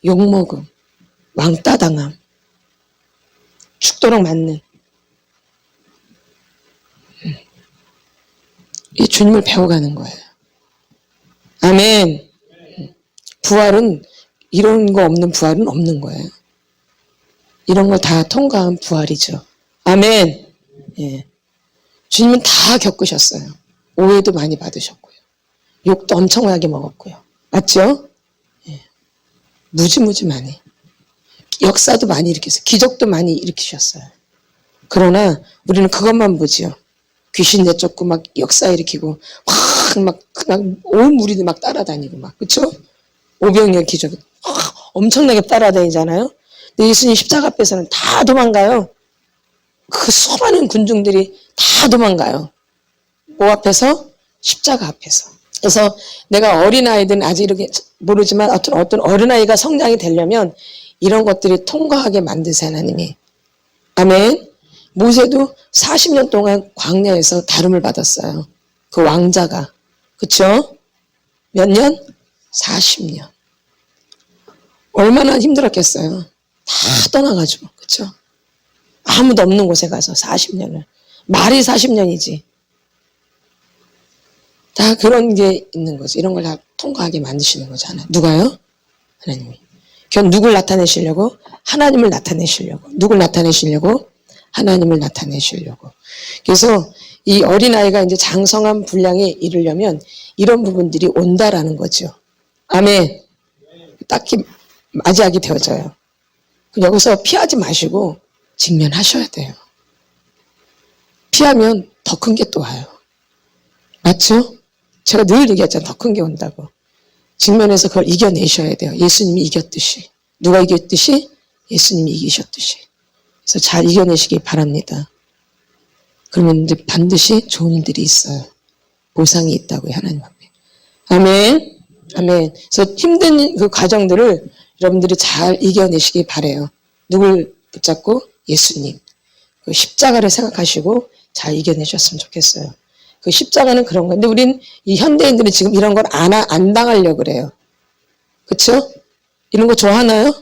욕먹음, 왕따당함, 죽도록 맞는 이 주님을 배워가는 거예요. 아멘. 부활은 이런 거 없는 부활은 없는 거예요. 이런 거 다 통과한 부활이죠. 아멘. 예. 주님은 다 겪으셨어요. 오해도 많이 받으셨고요. 욕도 엄청나게 먹었고요. 맞죠? 예. 무지무지 많이. 역사도 많이 일으켰어요. 기적도 많이 일으키셨어요. 그러나 우리는 그것만 보지요. 귀신 내쫓고 막 역사 일으키고 막 온 무리들 막 따라다니고 막 그렇죠? 오병이어 기적 엄청나게 따라다니잖아요. 근데 예수님 십자가 앞에서는 다 도망가요. 그 수많은 군중들이 다 도망가요. 뭐 앞에서? 십자가 앞에서. 그래서 내가 어린아이들은 아직 이렇게 모르지만 어떤 어린아이가 성장이 되려면 이런 것들이 통과하게 만드세요, 하나님이. 아멘. 모세도 40년 동안 광야에서 다름을 받았어요. 그 왕자가. 그쵸? 몇 년? 40년. 얼마나 힘들었겠어요. 다 떠나가지고. 그쵸? 아무도 없는 곳에 가서 40년을. 말이 40년이지. 다 그런 게 있는 거지. 이런 걸 다 통과하게 만드시는 거죠. 누가요? 하나님이. 그건 누굴 나타내시려고? 하나님을 나타내시려고. 누굴 나타내시려고? 하나님을 나타내시려고. 그래서 이 어린아이가 이제 장성한 분량에 이르려면 이런 부분들이 온다라는 거죠. 아멘. 딱히 맞이하게 되어져요. 여기서 피하지 마시고 직면하셔야 돼요. 피하면 더 큰 게 또 와요. 맞죠? 제가 늘 얘기했잖아요. 더 큰 게 온다고. 직면해서 그걸 이겨내셔야 돼요. 예수님이 이겼듯이. 누가 이겼듯이? 예수님이 이기셨듯이. 그래서 잘 이겨내시기 바랍니다. 그러면 이제 반드시 좋은 일들이 있어요. 보상이 있다고요. 하나님 앞에. 아멘. 아멘. 그래서 힘든 그 과정들을 여러분들이 잘 이겨내시기 바라요. 누굴 붙잡고? 예수님. 그 십자가를 생각하시고 잘 이겨내셨으면 좋겠어요. 그 십자가는 그런 건데 우린 이 현대인들은 지금 이런 걸 안 당하려고 그래요. 그렇죠? 이런 거 좋아하나요?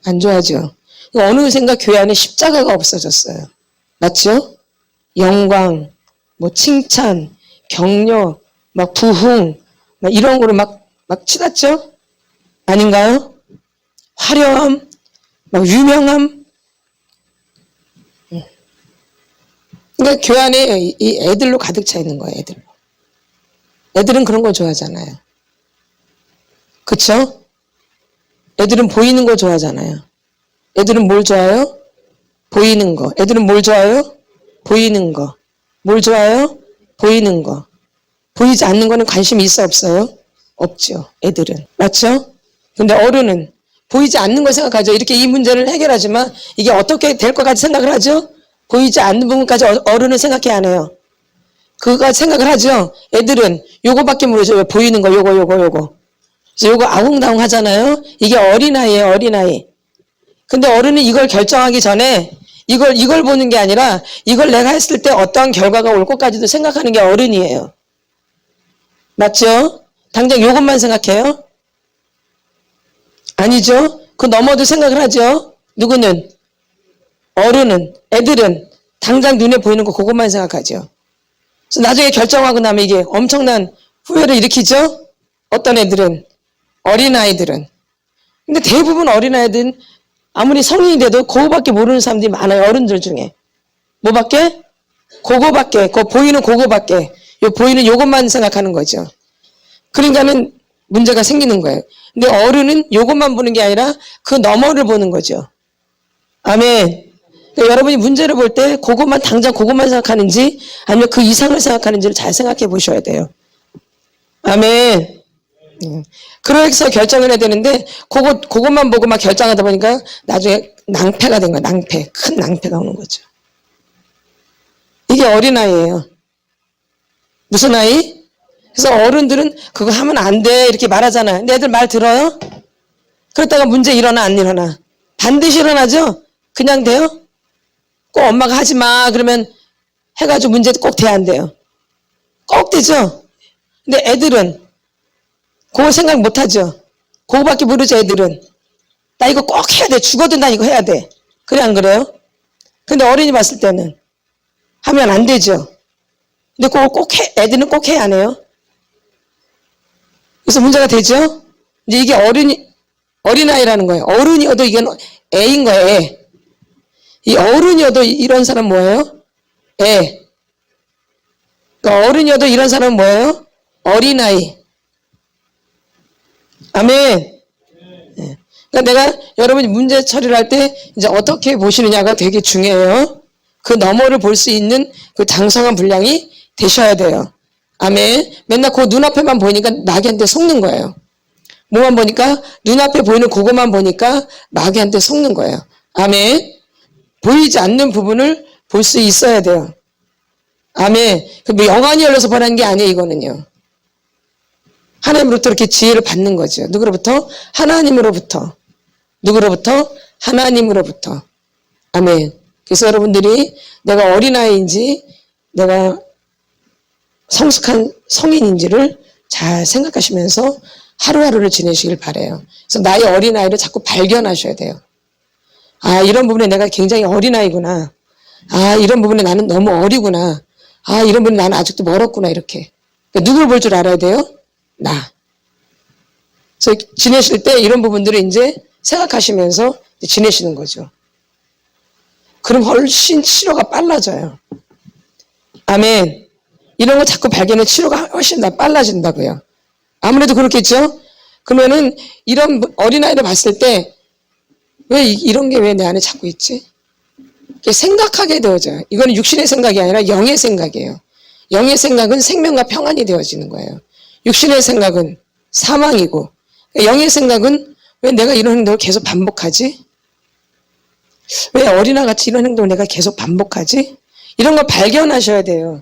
안 좋아하죠. 어느샌가 교회 안에 십자가가 없어졌어요. 맞죠? 영광, 뭐 칭찬, 격려, 막 부흥, 막 이런 거로 막 치닫죠? 아닌가요? 화려함, 막 유명함, 그러니까 교회 안에 이 애들로 가득 차 있는 거예요. 애들로. 애들은 그런 거 좋아하잖아요. 그쵸? 애들은 보이는 거 좋아하잖아요. 애들은 뭘 좋아해요? 보이는 거. 애들은 뭘 좋아해요? 보이는 거. 뭘 좋아해요? 보이는 거. 보이지 않는 거는 관심이 있어 없어요? 없죠. 애들은. 맞죠? 근데 어른은 보이지 않는 걸 생각하죠. 이렇게 이 문제를 해결하지만 이게 어떻게 될 것까지 생각을 하죠? 보이지 않는 부분까지 어른은 생각해 안 해요. 그거까지 생각을 하죠. 애들은 요거밖에 모르죠. 왜 보이는 거 요거. 그래서 요거 아웅다웅 하잖아요. 이게 어린아이예요. 어린아이. 근데 어른은 이걸 결정하기 전에 이걸 보는 게 아니라 이걸 내가 했을 때 어떠한 결과가 올 것까지도 생각하는 게 어른이에요. 맞죠? 당장 요것만 생각해요? 아니죠? 그 너머도 생각을 하죠? 누구는? 어른은, 애들은 당장 눈에 보이는 거 그것만 생각하죠. 그래서 나중에 결정하고 나면 이게 엄청난 후회를 일으키죠? 어떤 애들은? 어린아이들은. 근데 대부분 어린아이들은 아무리 성인이 돼도 그거밖에 모르는 사람들이 많아요. 어른들 중에. 뭐밖에? 그거밖에. 보이는 그거밖에. 보이는 요것만 생각하는 거죠. 그러니까는 문제가 생기는 거예요. 근데 어른은 요것만 보는 게 아니라 그 너머를 보는 거죠. 아멘. 그러니까 여러분이 문제를 볼 때 당장 그것만 생각하는지 아니면 그 이상을 생각하는지를 잘 생각해 보셔야 돼요. 아멘. 그래서 결정을 해야 되는데 그것만 보고 막 결정하다 보니까 나중에 낭패가 된 거예요. 낭패. 큰 낭패가 오는 거죠. 이게 어린아이예요. 무슨 아이? 그래서 어른들은 그거 하면 안 돼 이렇게 말하잖아요. 근데 애들 말 들어요? 그랬다가 문제 일어나 안 일어나? 반드시 일어나죠? 그냥 돼요? 꼭 엄마가 하지 마 그러면 해가지고 문제 꼭 돼야 안 돼요? 꼭 되죠? 근데 애들은 그거 생각 못 하죠? 그거밖에 모르죠 애들은. 나 이거 꼭 해야 돼. 죽어도 나 이거 해야 돼. 그래 안 그래요? 근데 어린이 봤을 때는 하면 안 되죠? 근데 그거 꼭 해. 애들은 꼭 해야 안 해요? 그래서 문제가 되죠? 이제 이게 어린아이라는 거예요. 어른이어도 이건 애인 거예요, 애. 이 어른이어도 이런 사람 뭐예요? 애. 그러니까 어른이어도 이런 사람은 뭐예요? 어린아이. 아멘. 네. 그러니까 내가 여러분이 문제 처리를 할 때 이제 어떻게 보시느냐가 되게 중요해요. 그 너머를 볼 수 있는 그 장성한 분량이 되셔야 돼요. 아멘. 맨날 그 눈앞에만 보니까 마귀한테 속는 거예요. 뭐만 보니까 눈앞에 보이는 그것만 보니까 마귀한테 속는 거예요. 아멘. 보이지 않는 부분을 볼 수 있어야 돼요. 아멘. 뭐 영안이 열려서 보라는 게 아니에요. 이거는요. 하나님으로부터 이렇게 지혜를 받는 거죠. 누구로부터? 하나님으로부터. 누구로부터? 하나님으로부터. 아멘. 그래서 여러분들이 내가 어린아이인지 내가 성숙한 성인인지를 잘 생각하시면서 하루하루를 지내시길 바라요. 그래서 나의 어린아이를 자꾸 발견하셔야 돼요. 아, 이런 부분에 내가 굉장히 어린아이구나. 아, 이런 부분에 나는 너무 어리구나. 아, 이런 부분에 나는 아직도 멀었구나. 이렇게. 그러니까 누굴 볼 줄 알아야 돼요? 나. 그래서 지내실 때 이런 부분들을 이제 생각하시면서 지내시는 거죠. 그럼 훨씬 치료가 빨라져요. 아멘. 이런 거 자꾸 발견해 치료가 훨씬 더 빨라진다고요. 아무래도 그렇겠죠? 그러면은 이런 어린아이를 봤을 때 왜 이런 게 왜 내 안에 자꾸 있지? 생각하게 되어져요. 이거는 육신의 생각이 아니라 영의 생각이에요. 영의 생각은 생명과 평안이 되어지는 거예요. 육신의 생각은 사망이고 영의 생각은 왜 내가 이런 행동을 계속 반복하지? 왜 어린아이같이 이런 행동을 내가 계속 반복하지? 이런 거 발견하셔야 돼요.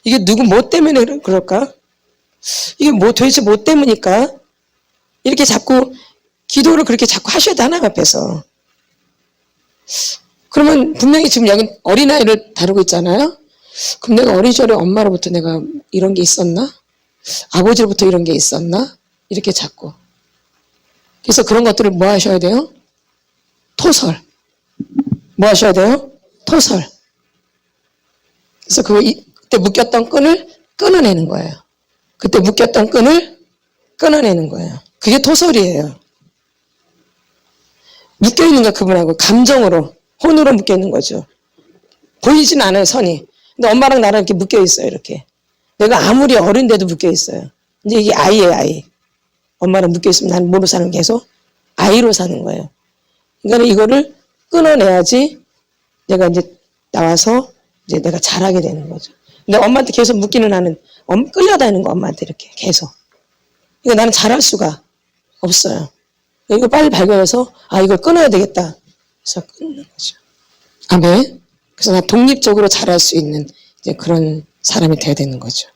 이게 뭐 때문에 그럴까? 이게 도대체 뭐 때문일까? 이렇게 자꾸 기도를 그렇게 자꾸 하셔야 돼, 하나님 앞에서. 그러면 분명히 지금 여기 어린아이를 다루고 있잖아요? 그럼 내가 어린 시절에 엄마로부터 내가 이런 게 있었나? 아버지로부터 이런 게 있었나? 이렇게 자꾸. 그래서 그런 것들을 뭐 하셔야 돼요? 토설. 뭐 하셔야 돼요? 토설. 그래서 그때 묶였던 끈을 끊어내는 거예요. 그때 묶였던 끈을 끊어내는 거예요. 그게 토설이에요. 묶여있는 거 그분하고 감정으로 혼으로 묶여있는 거죠. 보이진 않아요 선이. 근데 엄마랑 나랑 이렇게 묶여 있어요. 이렇게. 내가 아무리 어린데도 묶여 있어요. 이제 이게 아이예요, 아이. 엄마랑 묶여 있으면 나는 뭐로 사는 계속? 아이로 사는 거예요. 그러니까 이거를 끊어내야지 내가 이제 나와서 이제 내가 잘하게 되는 거죠. 근데 엄마한테 계속 묶기는 나는 끌려다니는 거 엄마한테 이렇게 계속. 그러니까 나는 잘할 수가 없어요. 이거 빨리 발견해서 이걸 끊어야 되겠다. 그래서 끊는 거죠. 아멘. 그래서 나 독립적으로 잘할 수 있는 이제 그런 사람이 돼야 되는 거죠.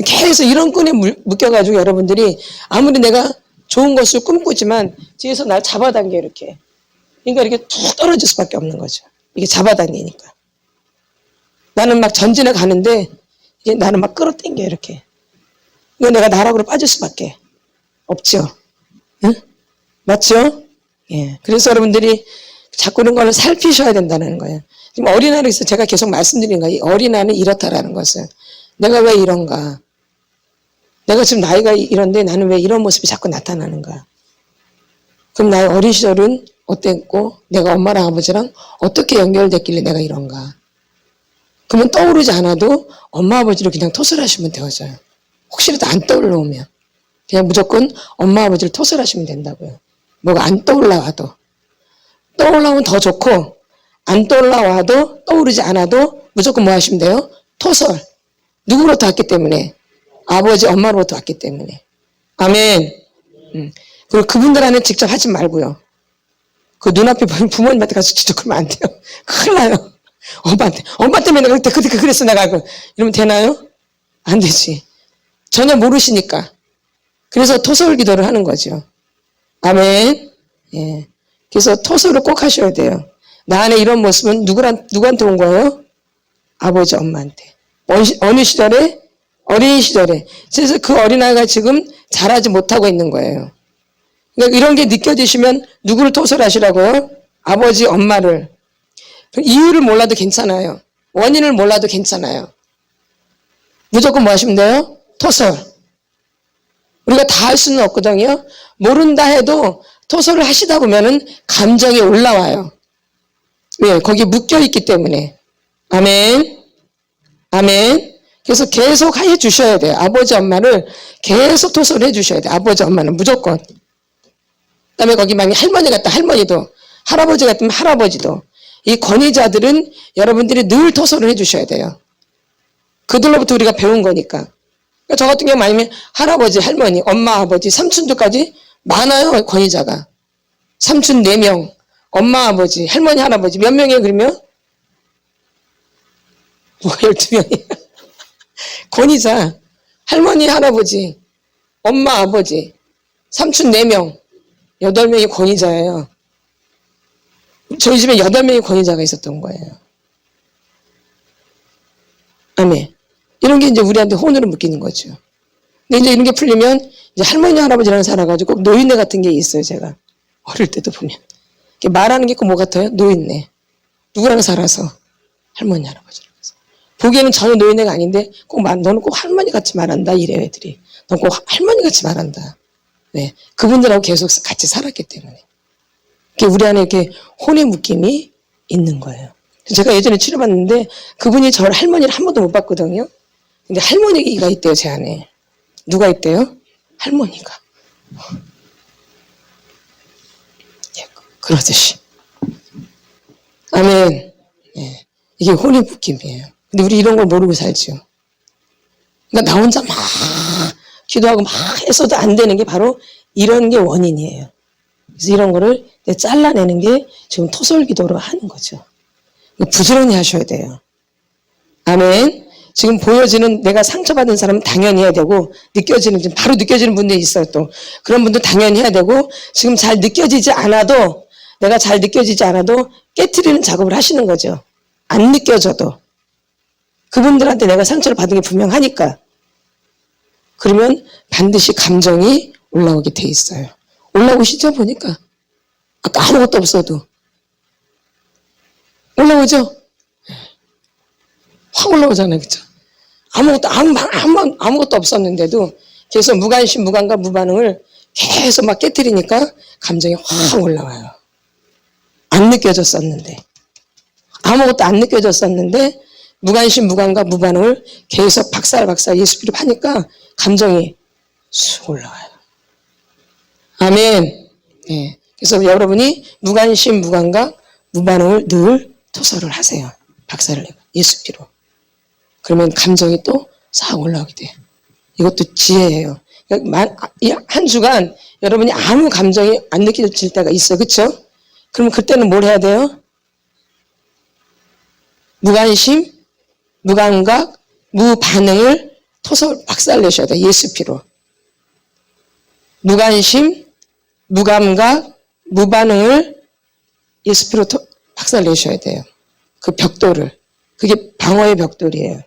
계속 이런 끈에 묶여가지고 여러분들이 아무리 내가 좋은 것을 꿈꾸지만 뒤에서 날 잡아당겨 이렇게. 그러니까 이렇게 툭 떨어질 수밖에 없는 거죠. 이게 잡아당기니까. 나는 막 전진해 가는데 이제 나는 막 끌어당겨 이렇게. 이거 내가 나락으로 빠질 수밖에 없죠. 응? 맞죠? 예. 그래서 여러분들이 자꾸 이런 걸 살피셔야 된다는 거예요. 지금 어린아이에서 제가 계속 말씀드린 거예요. 이 어린아이는 이렇다라는 것은. 내가 왜 이런가? 내가 지금 나이가 이런데 나는 왜 이런 모습이 자꾸 나타나는가? 그럼 나의 어린 시절은 어땠고 내가 엄마랑 아버지랑 어떻게 연결됐길래 내가 이런가? 그러면 떠오르지 않아도 엄마 아버지를 그냥 토설하시면 되어져요. 혹시라도 안 떠올라오면 그냥 무조건 엄마 아버지를 토설하시면 된다고요. 뭐가 안 떠올라와도. 떠올라오면 더 좋고 안 떠올라와도 떠오르지 않아도 무조건 뭐 하시면 돼요? 토설. 누구로부터 왔기 때문에? 아버지, 엄마로부터 왔기 때문에. 아멘. 그리고 그분들한테 직접 하지 말고요. 그 눈앞에 보이는 부모님한테 가서 직접 그러면 안 돼요. 큰일 나요. 엄마한테. 엄마 때문에 내가 그때 그랬어 내가. 이러면 되나요? 안 되지. 전혀 모르시니까. 그래서 토설 기도를 하는 거죠. 아멘. 예. 그래서 토설을 꼭 하셔야 돼요. 나 안에 이런 모습은 누구한테 온 거예요? 아버지, 엄마한테. 어느 시절에? 어린 시절에. 그래서 그 어린아이가 지금 자라지 못하고 있는 거예요. 그러니까 이런 게 느껴지시면 누구를 토설하시라고요? 아버지, 엄마를. 이유를 몰라도 괜찮아요. 원인을 몰라도 괜찮아요. 무조건 뭐 하시면 돼요? 토설. 우리가 다 할 수는 없거든요. 모른다 해도 토설을 하시다 보면은 감정이 올라와요. 왜? 거기 묶여있기 때문에. 아멘. 아멘. 그래서 계속 해 주셔야 돼요. 아버지, 엄마를 계속 토설을 해 주셔야 돼요. 아버지, 엄마는 무조건. 그 다음에 거기 만약에 할머니 같다 할머니도, 할아버지 같으면 할아버지도. 이 권위자들은 여러분들이 늘 토설을 해 주셔야 돼요. 그들로부터 우리가 배운 거니까. 그러니까 저 같은 경우 아니면 할아버지, 할머니, 엄마, 아버지, 삼촌들까지 많아요. 권위자가. 삼촌 4명, 엄마, 아버지, 할머니, 할아버지 몇 명이에요 그러면? 뭐가 12명이에요? 권위자, 할머니, 할아버지, 엄마, 아버지, 삼촌 4명, 8명이 권위자예요. 저희 집에 8명의 권위자가 있었던 거예요. 아멘. 이런 게 이제 우리한테 혼으로 묶이는 거죠. 근데 이제 이런 게 풀리면 이제 할머니, 할아버지랑 살아가지고 꼭 노인네 같은 게 있어요, 제가. 어릴 때도 보면. 말하는 게 꼭 뭐 같아요? 노인네. 누구랑 살아서? 할머니, 할아버지랑. 보기에는 전혀 노인네가 아닌데 너는 꼭 할머니 같이 말한다 이래요 애들이. 넌 꼭 할머니 같이 말한다. 네, 그분들하고 계속 같이 살았기 때문에 우리 안에 이렇게 혼의 묶임이 있는 거예요. 제가 예전에 치료받는데 그분이 저를 할머니를 한 번도 못 봤거든요. 근데 할머니가 있대요 제 안에. 누가 있대요? 할머니가. 예, 그러듯이. 아멘. 예, 이게 혼의 묶임이에요. 근데 우리 이런 걸 모르고 살죠. 그러니까 나 혼자 막 기도하고 막 해서도 안 되는 게 바로 이런 게 원인이에요. 그래서 이런 거를 잘라내는 게 지금 토설 기도로 하는 거죠. 부지런히 하셔야 돼요. 아멘. 지금 보여지는 내가 상처받은 사람은 당연히 해야 되고 지금 바로 느껴지는 분들이 있어요 또. 그런 분도 당연히 해야 되고 지금 잘 느껴지지 않아도 내가 잘 느껴지지 않아도 깨트리는 작업을 하시는 거죠. 안 느껴져도. 그분들한테 내가 상처를 받은 게 분명하니까. 그러면 반드시 감정이 올라오게 돼 있어요. 올라오시죠 보니까. 아까 아무것도 없어도. 올라오죠? 확 올라오잖아요. 그쵸? 아무것도 없었는데도 계속 무관심, 무감각, 무반응을 계속 막 깨트리니까 감정이 확 올라와요. 안 느껴졌었는데. 아무것도 안 느껴졌었는데 무관심, 무감각, 무반응을 계속 박살 예수피로 하니까 감정이 쑥 올라와요. 아멘. 예. 그래서 여러분이 무관심, 무감각, 무반응을 늘 토설을 하세요. 박살을 내고 예수피로. 그러면 감정이 또 싹 올라오게 돼요. 이것도 지혜예요. 한 주간 여러분이 아무 감정이 안 느껴질 때가 있어, 그렇죠? 그러면 그때는 뭘 해야 돼요? 무관심, 무감각, 무반응을 토설 박살내셔야 돼요. 예수피로. 무관심, 무감각, 무반응을 예수피로 박살내셔야 돼요. 그 벽돌을. 그게 방어의 벽돌이에요.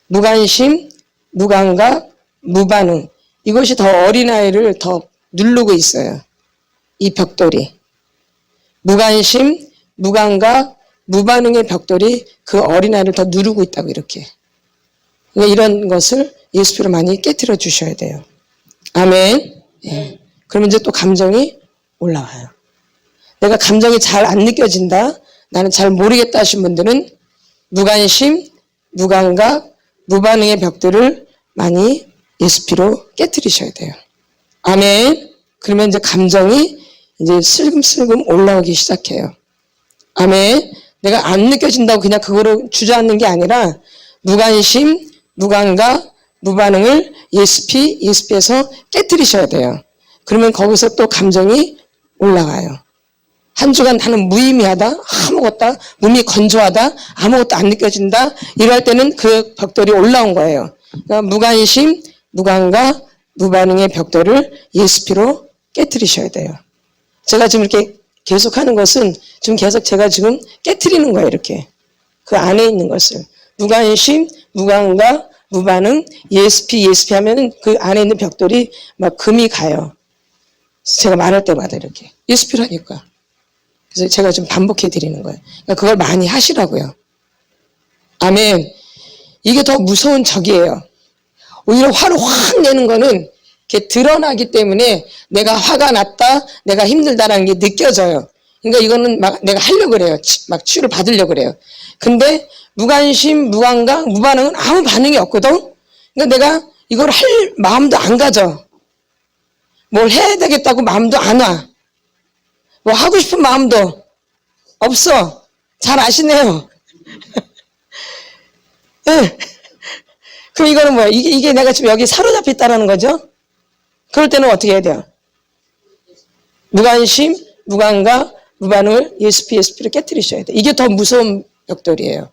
무관심, 무감각, 무반응. 이것이 더 어린아이를 더 누르고 있어요. 이 벽돌이. 무관심, 무감각, 무반응의 벽돌이 그 어린아이를 더 누르고 있다고 이렇게. 그러니까 이런 것을 예수피로 많이 깨트려 주셔야 돼요. 아멘. 예. 그러면 이제 또 감정이 올라와요. 내가 감정이 잘 안 느껴진다, 나는 잘 모르겠다 하신 분들은 무관심, 무감각, 무반응의 벽들을 많이 예수피로 깨트리셔야 돼요. 아멘. 그러면 이제 감정이 이제 슬금슬금 올라오기 시작해요. 아멘. 내가 안 느껴진다고 그냥 그거를 주저앉는 게 아니라 무관심, 무감각, 무반응을 예수피에서 깨트리셔야 돼요. 그러면 거기서 또 감정이 올라가요. 한 주간 나는 무의미하다, 아무것도, 몸이 건조하다, 아무것도 안 느껴진다, 이럴 때는 그 벽돌이 올라온 거예요. 그러니까 무관심, 무감각, 무반응의 벽돌을 예수피로 깨트리셔야 돼요. 제가 지금 이렇게 계속 하는 것은 지금 계속 제가 지금 깨트리는 거예요, 이렇게. 그 안에 있는 것을. 무관심, 무감각, 무반응, 예수피 하면은 그 안에 있는 벽돌이 막 금이 가요. 제가 말할 때마다 이렇게. 예수피라니까. 그래서 제가 좀 반복해 드리는 거예요. 그러니까 그걸 많이 하시라고요. 아멘. 이게 더 무서운 적이에요. 오히려 화를 확 내는 거는 이렇게 드러나기 때문에 내가 화가 났다, 내가 힘들다라는 게 느껴져요. 그러니까 이거는 막 내가 하려고 그래요. 막 치유를 받으려고 그래요. 근데 무관심, 무감각, 무반응은 아무 반응이 없거든. 그러니까 내가 이걸 할 마음도 안 가져. 뭘 해야 되겠다고 마음도 안 와. 뭐 하고 싶은 마음도 없어. 잘 아시네요. 네. 그럼 이거는 뭐야? 이게 내가 지금 여기 사로잡혀 있다는 거죠? 그럴 때는 어떻게 해야 돼요? 무관심, 무감각, 무반응을 예수피로 깨트리셔야 돼요. 이게 더 무서운 벽돌이에요.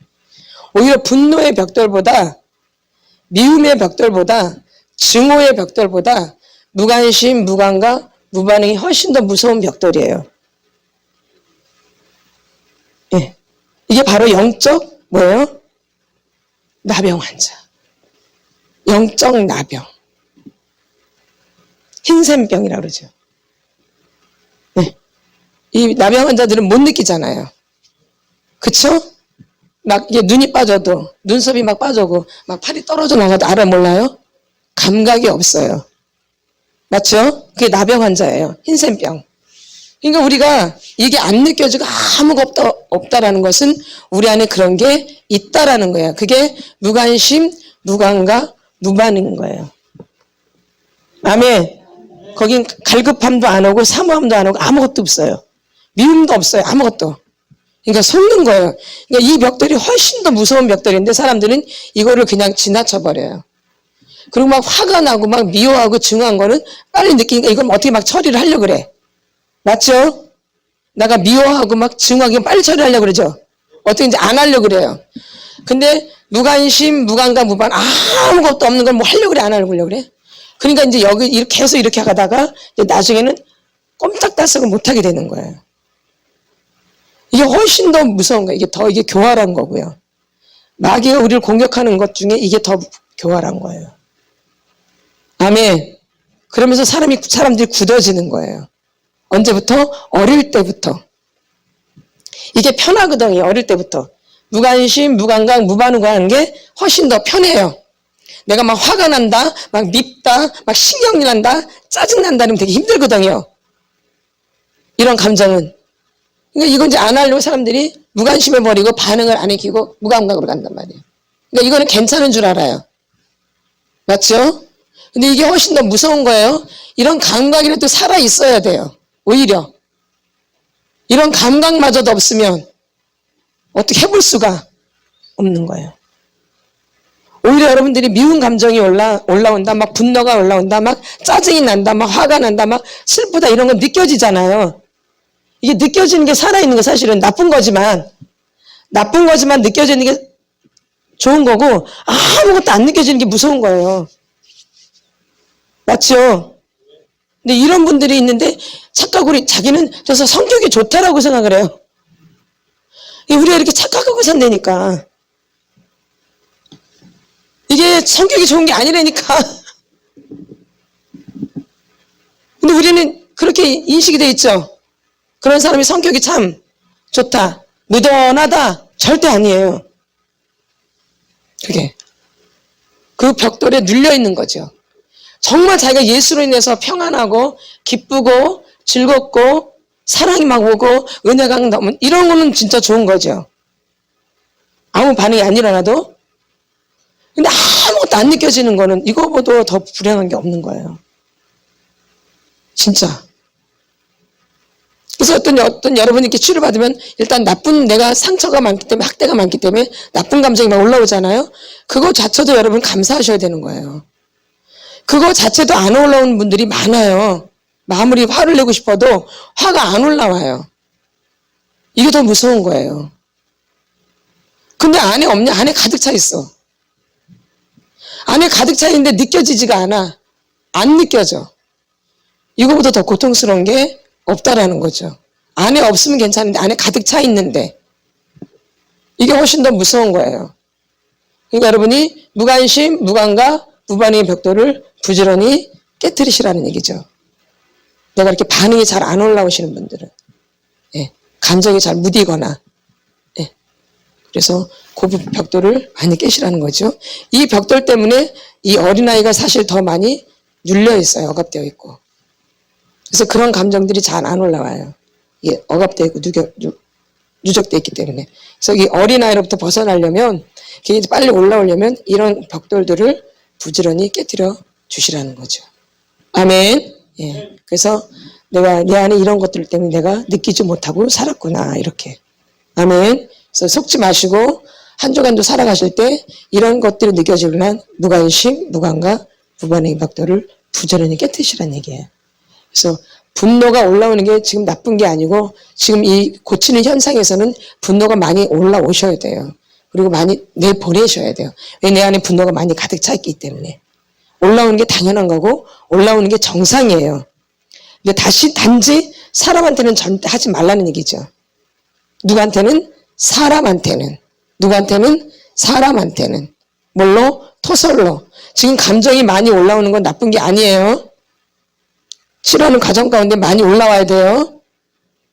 오히려 분노의 벽돌보다, 미움의 벽돌보다, 증오의 벽돌보다 무관심, 무감각, 무반응이 훨씬 더 무서운 벽돌이에요. 예. 이게 바로 영적 뭐예요? 나병 환자. 영적 나병. 흰샘병이라고 그러죠. 네. 이 나병 환자들은 못 느끼잖아요. 그쵸? 막 이게 눈이 빠져도, 눈썹이 막 빠져고, 막 팔이 떨어져 나가도 알아 몰라요? 감각이 없어요. 맞죠? 그게 나병 환자예요. 흰샘병. 그러니까 우리가 이게 안 느껴지고 아무것도 없다라는 것은 우리 안에 그런 게 있다라는 거예요. 그게 무관심, 무감각, 무반응인 거예요. 아멘. 거긴 갈급함도 안 오고 사모함도 안 오고 아무것도 없어요. 미움도 없어요. 아무것도. 그러니까 속는 거예요. 그러니까 이 벽돌이 훨씬 더 무서운 벽돌인데 사람들은 이거를 그냥 지나쳐버려요. 그리고 막 화가 나고 막 미워하고 증오한 거는 빨리 느끼니까 이걸 어떻게 막 처리를 하려고 그래. 맞죠? 내가 미워하고 막 증오하고 빨리 처리하려고 그러죠. 어떻게 이제 안 하려고 그래요. 근데 무관심, 무감각, 무반 아무것도 없는 걸 뭐 하려고 그래, 안 하려고 그래. 그러니까 이제 여기 이렇게 계속 이렇게 하다가 이제 나중에는 꼼짝달싹을 못 하게 되는 거예요. 이게 훨씬 더 무서운 거예요. 이게 교활한 거고요. 마귀가 우리를 공격하는 것 중에 이게 더 교활한 거예요. 아멘. 그러면서 사람들이 굳어지는 거예요. 언제부터? 어릴 때부터. 이게 편하거든요. 어릴 때부터. 무관심, 무감각, 무반응 하는 게 훨씬 더 편해요. 내가 막 화가 난다, 막 밉다, 막 신경이 난다, 짜증난다 이러면 되게 힘들거든요. 이런 감정은. 그러니까 이건 이제 안 하려고 사람들이 무관심해 버리고 반응을 안 해키고 무감각으로 간단 말이에요. 그러니까 이거는 괜찮은 줄 알아요. 맞죠? 근데 이게 훨씬 더 무서운 거예요. 이런 감각이라도 살아 있어야 돼요. 오히려. 이런 감각마저도 없으면 어떻게 해볼 수가 없는 거예요. 오히려 여러분들이 미운 감정이 올라온다, 막 분노가 올라온다, 막 짜증이 난다, 막 화가 난다, 막 슬프다 이런 건 느껴지잖아요. 이게 느껴지는 게 살아있는 거 사실은 나쁜 거지만 느껴지는 게 좋은 거고 아무것도 안 느껴지는 게 무서운 거예요. 맞죠? 근데 이런 분들이 있는데 착각으로 자기는 그래서 성격이 좋다라고 생각을 해요. 우리가 이렇게 착각하고 산다니까. 이게 성격이 좋은 게 아니라니까. 근데 우리는 그렇게 인식이 돼 있죠. 그런 사람이 성격이 참 좋다, 무던하다 절대 아니에요. 그게 그 벽돌에 눌려 있는 거죠. 정말 자기가 예수로 인해서 평안하고 기쁘고 즐겁고 사랑이 막 오고 은혜가 넘은 이런 거는 진짜 좋은 거죠. 아무 반응이 안 일어나도. 근데 아무것도 안 느껴지는 거는 이거보다 더 불행한 게 없는 거예요. 진짜. 그래서 어떤 여러분이 이렇게 치료를 받으면 일단 내가 상처가 많기 때문에 학대가 많기 때문에 나쁜 감정이 막 올라오잖아요. 그거 자체도 여러분 감사하셔야 되는 거예요. 그거 자체도 안 올라오는 분들이 많아요. 아무리 화를 내고 싶어도 화가 안 올라와요. 이게 더 무서운 거예요. 근데 안에 없냐? 안에 가득 차 있어. 안에 가득 차 있는데 느껴지지가 않아. 안 느껴져. 이거보다 더 고통스러운 게 없다라는 거죠. 안에 없으면 괜찮은데 안에 가득 차 있는데 이게 훨씬 더 무서운 거예요. 그러니까 여러분이 무관심, 무감각, 무반응의 벽돌을 부지런히 깨트리시라는 얘기죠. 내가 이렇게 반응이 잘 안 올라오시는 분들은 감정이 잘 무디거나 그래서 그 벽돌을 많이 깨시라는 거죠. 이 벽돌 때문에 이 어린아이가 사실 더 많이 눌려 있어요. 억압되어 있고. 그래서 그런 감정들이 잘 안 올라와요. 이게 억압되어 있고 누적되어 있기 때문에. 그래서 이 어린아이로부터 벗어나려면 빨리 올라오려면 이런 벽돌들을 부지런히 깨뜨려 주시라는 거죠. 아멘. 예. 그래서 내가 내 안에 이런 것들 때문에 내가 느끼지 못하고 살았구나 이렇게. 아멘. 그래서 속지 마시고 한 주간도 살아가실 때 이런 것들이 느껴지면 무관심, 무감각, 무반응의 벽돌을 부지런히 깨뜨리시라는 얘기예요. 그래서 분노가 올라오는 게 지금 나쁜 게 아니고 지금 이 고치는 현상에서는 분노가 많이 올라오셔야 돼요. 그리고 많이 내보내셔야 돼요. 왜 내 안에 분노가 많이 가득 차 있기 때문에. 올라오는 게 당연한 거고 올라오는 게 정상이에요. 근데 단지 사람한테는 절대 하지 말라는 얘기죠. 누구한테는? 사람한테는. 누구한테는? 사람한테는. 뭘로? 토설로. 지금 감정이 많이 올라오는 건 나쁜 게 아니에요. 치료하는 과정 가운데 많이 올라와야 돼요.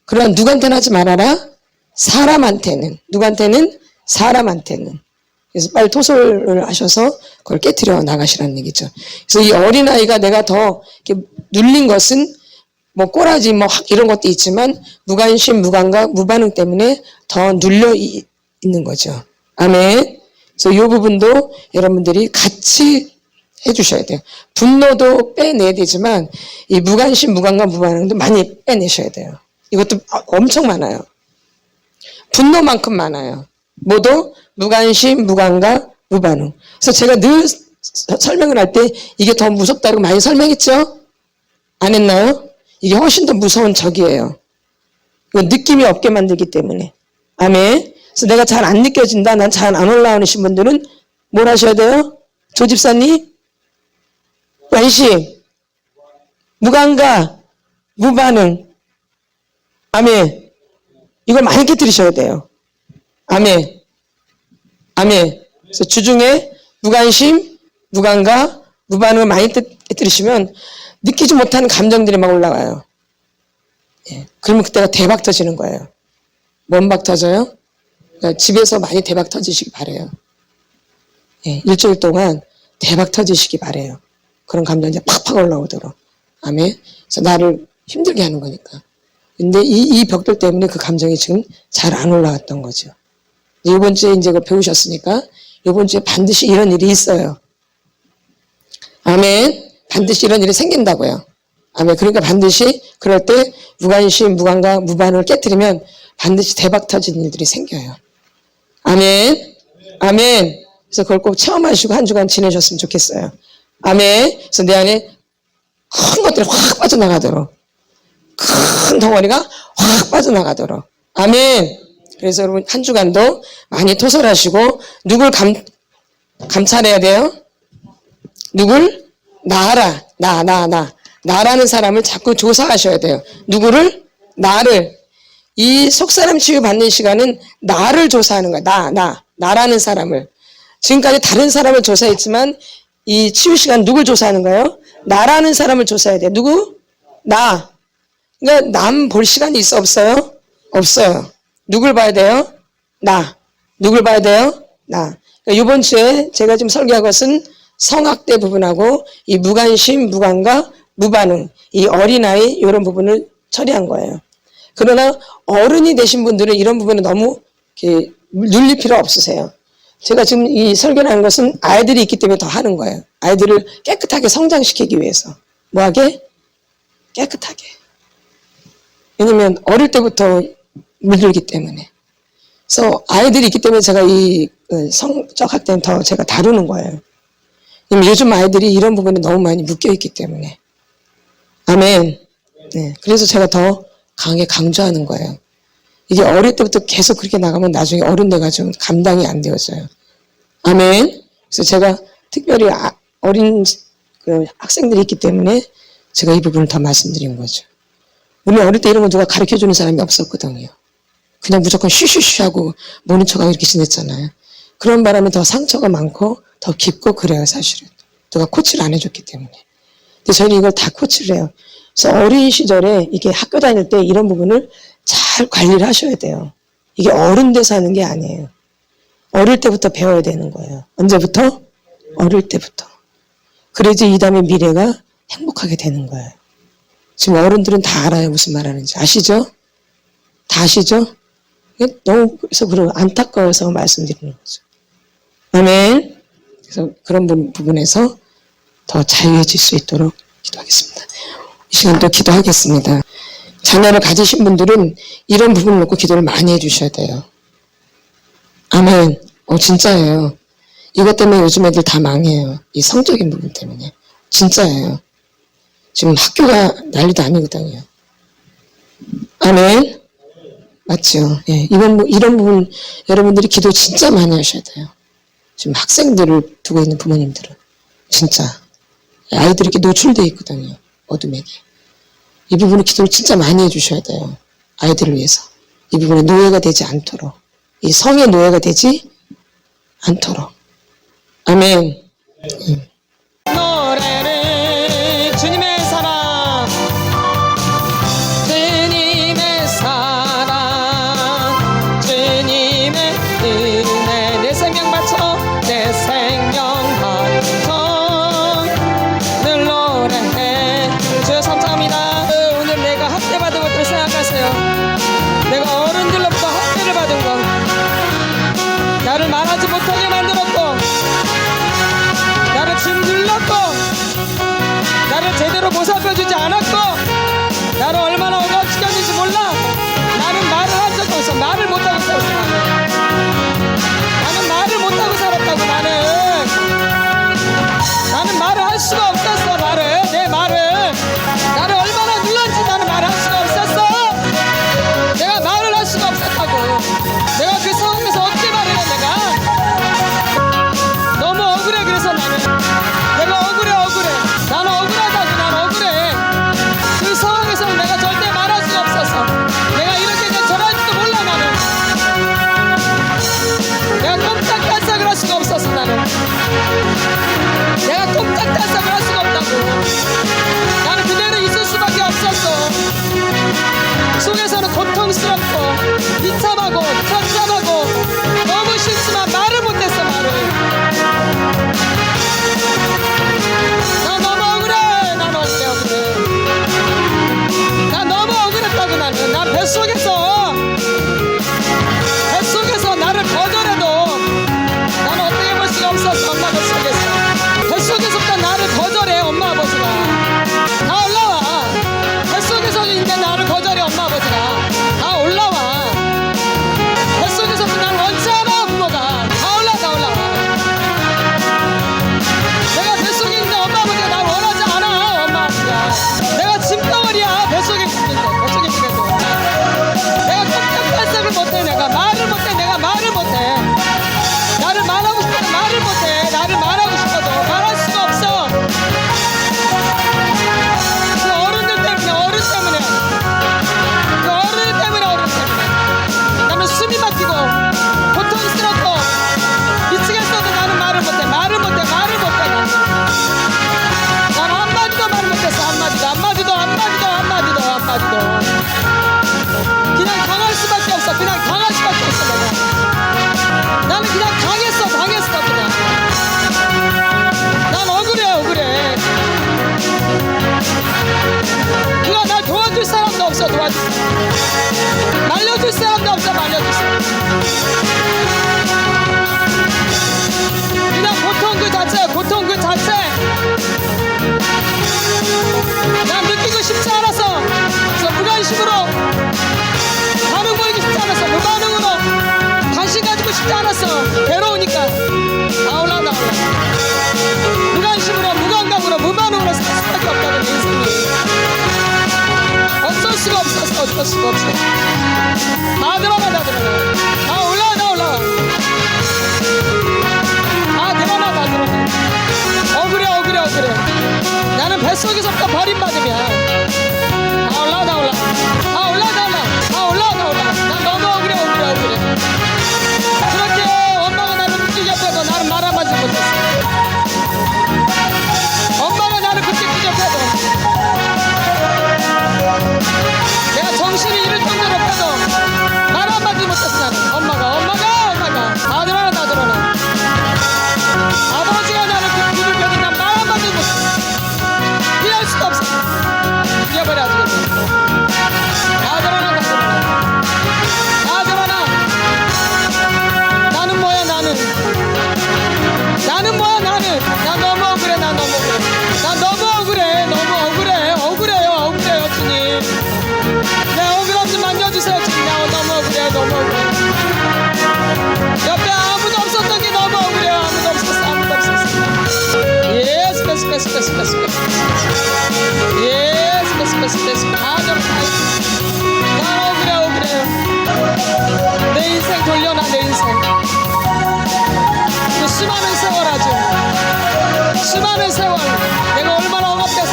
그러나 누구한테는 하지 말아라? 사람한테는. 누구한테는? 사람한테는. 그래서 빨리 토설을 하셔서 그걸 깨트려 나가시라는 얘기죠. 그래서 이 어린아이가 내가 더 이렇게 눌린 것은 뭐 꼬라지 뭐 이런 것도 있지만 무관심, 무감각, 무반응 때문에 더 눌려 있는 거죠. 아멘. 그래서 이 부분도 여러분들이 같이 해주셔야 돼요. 분노도 빼내야 되지만 이 무관심, 무감각, 무반응도 많이 빼내셔야 돼요. 이것도 엄청 많아요. 분노만큼 많아요. 모두 무관심, 무감각, 무반응. 그래서 제가 늘 설명을 할 때 이게 더 무섭다고 많이 설명했죠? 안 했나요? 이게 훨씬 더 무서운 적이에요. 느낌이 없게 만들기 때문에. 아멘. 그래서 내가 잘 안 느껴진다, 난 잘 안 올라오신 분들은 뭘 하셔야 돼요? 조 집사님? 관심, 무감각, 무반응. 아멘. 이걸 많이 깨뜨리셔야 돼요. 아멘. 아멘. 그래서 주중에 무관심, 무감각, 무반응을 많이 깨뜨리시면 느끼지 못하는 감정들이 막 올라와요. 예. 그러면 그때가 대박 터지는 거예요. 뭔 박 터져요? 그러니까 집에서 많이 대박 터지시기 바래요. 예. 일주일 동안 대박 터지시기 바래요. 그런 감정이 팍팍 올라오도록. 아멘. 그래서 나를 힘들게 하는 거니까. 근데 이 벽돌 때문에 그 감정이 지금 잘 안 올라왔던 거죠. 이번 주에 이제 배우셨으니까 이번 주에 반드시 이런 일이 있어요. 아멘. 반드시 이런 일이 생긴다고요. 아멘. 그러니까 반드시 그럴 때 무관심, 무감각, 무반을 깨뜨리면 반드시 대박 터지는 일들이 생겨요. 아멘. 아멘. 그래서 그걸 꼭 체험하시고 한 주간 지내셨으면 좋겠어요. 아멘. 그래서 내 안에 큰 것들이 확 빠져나가도록, 큰 덩어리가 확 빠져나가도록. 아멘. 그래서 여러분 한 주간도 많이 토설하시고 누굴 감찰해야 돼요? 누굴? 나라. 나라는 사람을 자꾸 조사하셔야 돼요. 누구를? 나를. 이 속사람 치유 받는 시간은 나를 조사하는 거야. 나라는 사람을. 지금까지 다른 사람을 조사했지만 이 치유 시간 누굴 조사하는 거예요? 나라는 사람을 조사해야 돼. 누구? 나. 그러니까 남 볼 시간이 있어 없어요? 없어요. 누굴 봐야 돼요? 나. 누굴 봐야 돼요? 나. 그러니까 이번 주에 제가 지금 설계한 것은 성학대 부분하고 이 무관심, 무감각, 무반응, 이 어린아이 이런 부분을 처리한 거예요. 그러나 어른이 되신 분들은 이런 부분에 너무 이렇게 눌릴 필요 없으세요. 제가 지금 이 설교를 하는 것은 아이들이 있기 때문에 더 하는 거예요. 아이들을 깨끗하게 성장시키기 위해서. 뭐하게? 깨끗하게. 왜냐면 어릴 때부터 물들기 때문에. 그래서 아이들이 있기 때문에 제가 이 성적 학대는 더 제가 다루는 거예요. 요즘 아이들이 이런 부분에 너무 많이 묶여있기 때문에. 아멘. 네. 그래서 제가 더 강하게 강조하는 거예요. 이게 어릴 때부터 계속 그렇게 나가면 나중에 어른 돼가지고 감당이 안 되어져요. 아멘. 그래서 제가 특별히 어린 학생들이 있기 때문에 제가 이 부분을 더 말씀드린 거죠. 우리 어릴 때 이런 거 누가 가르쳐주는 사람이 없었거든요. 그냥 무조건 쉬쉬쉬 하고 모른 척하고 이렇게 지냈잖아요. 그런 바람에 더 상처가 많고 더 깊고 그래요, 사실은. 누가 코치를 안 해줬기 때문에. 근데 저희는 이걸 다 코치를 해요. 그래서 어린 시절에 이게 학교 다닐 때 이런 부분을 잘 관리를 하셔야 돼요. 이게 어른 돼서 하는 게 아니에요. 어릴 때부터 배워야 되는 거예요. 언제부터? 어릴 때부터. 그래야지 이 다음에 미래가 행복하게 되는 거예요. 지금 어른들은 다 알아요. 무슨 말 하는지. 아시죠? 다 아시죠? 너무 그래서 안타까워서 말씀드리는 거죠. 아멘. 그래서 그런 부분에서 더 자유해질 수 있도록 기도하겠습니다. 이 시간 또 기도하겠습니다. 자녀를 가지신 분들은 이런 부분을 놓고 기도를 많이 해주셔야 돼요. 아멘. 진짜예요. 이것 때문에 요즘 애들 다 망해요. 이 성적인 부분 때문에. 진짜예요. 지금 학교가 난리도 아니거든요. 아멘. 맞죠? 예. 이런 부분 여러분들이 기도 진짜 많이 하셔야 돼요. 지금 학생들을 두고 있는 부모님들은. 진짜. 아이들이 이렇게 노출되어 있거든요. 어둠에게. 이 부분을 기도를 진짜 많이 해주셔야 돼요. 아이들을 위해서. 이 부분에 노예가 되지 않도록. 이 성의 노예가 되지 않도록. 아멘. 노래를 주님의 사랑, 주님의 사랑, 주님의 은혜, 내 생명 바쳐, 내 생명 바쳐 늘 노래해. 주여 감사합니다. 오늘 내가 학대받은 것들을 생각하세요. 내가 어른들로부터 학대를 받은 것, 나를 말하지 못하게 만들었고, 나를 짓눌렀고, 나를 제대로 보살펴주지 않았고, 나를 얼마나 억압시켰는지 몰라. 나는 말을 한 적도 없어. 말을 못하고 살았어. 나는 말을 못하고 살았다고. 나는 말을 할 수가 없었어. 내 말을 나를 얼마나 눌렀는지 나는 말할 수가 없었어. 내가 말을 할 수가 없었다고. 내가 그 상황에서 어떻게 말을 해. 내가 너무 억울해. 그래서 내가 억울해. 나는 억울하다고. 난 억울해. 그 상황에서는 내가 절대 말할 수가 없었어. 내가 이렇게 된 저럴지도 몰라. 내가 꼼짝달싹을 할 수가 없었어. 내가 꼼짝달싹을 할 수가 없다고. 나는 그대로 있을 수밖에 없었어. 속에서는 고통스럽고 비참하고 천천하고 너무 싫지만 말을 못했어. 나 너무 억울해. 난 너무 억울했다고. 나는 수가 없어. 다 드러나, 다 드러나. 다 올라와, 다 올라와. 다 드러나, 다 드러나. 억울해, 억울해, 억울해. 나는 뱃속에서부터 버림받으면 다 올라와, 다 올라와. 다 올라와, 다 올라와. 다 올라와, 다 올라와. 난 너무 억울해, 억울해, 억울해. 그렇게 엄마가 나를 꾸짖어도 나는 말 한마디 못했어. 엄마가 나를 그렇게 꾸짖어도 내가 정신이 잃을 정도로 빼도 말 한마디 못했어. 나는 엄마가 다 드러나, 다 드러나. 아버지가 나를 그 길을 빼도 난 말 한마디 못했어. 피할 수도 없어. 이겨버려 아주겠네. 다 드러나, 다 드러나. 다 드러나. 나는 뭐야, 나는 뭐야, 나는. 나 너무 억울해, 나 너무 억울해. 나 너무 억울해, 너무 억울해. 억울해요, 억울해요, 주님. 내 억울함 좀 만져주세요, 주님. 나 너무 억울해, 너무 억울해. 옆에 아무도 없었던 게 너무 억울해요. 아무도 없었어, 아무도 없었어. 예스, 베스, 베스, 베스, 베스, 베스. 예스, 베스, 베스, 베스. 다 저렇게. 나 억울해, 억울해요. 내 인생 돌려놔, 내 인생. 그 수많은 세월 아주 수많은 세월 내가 얼마나 억압돼서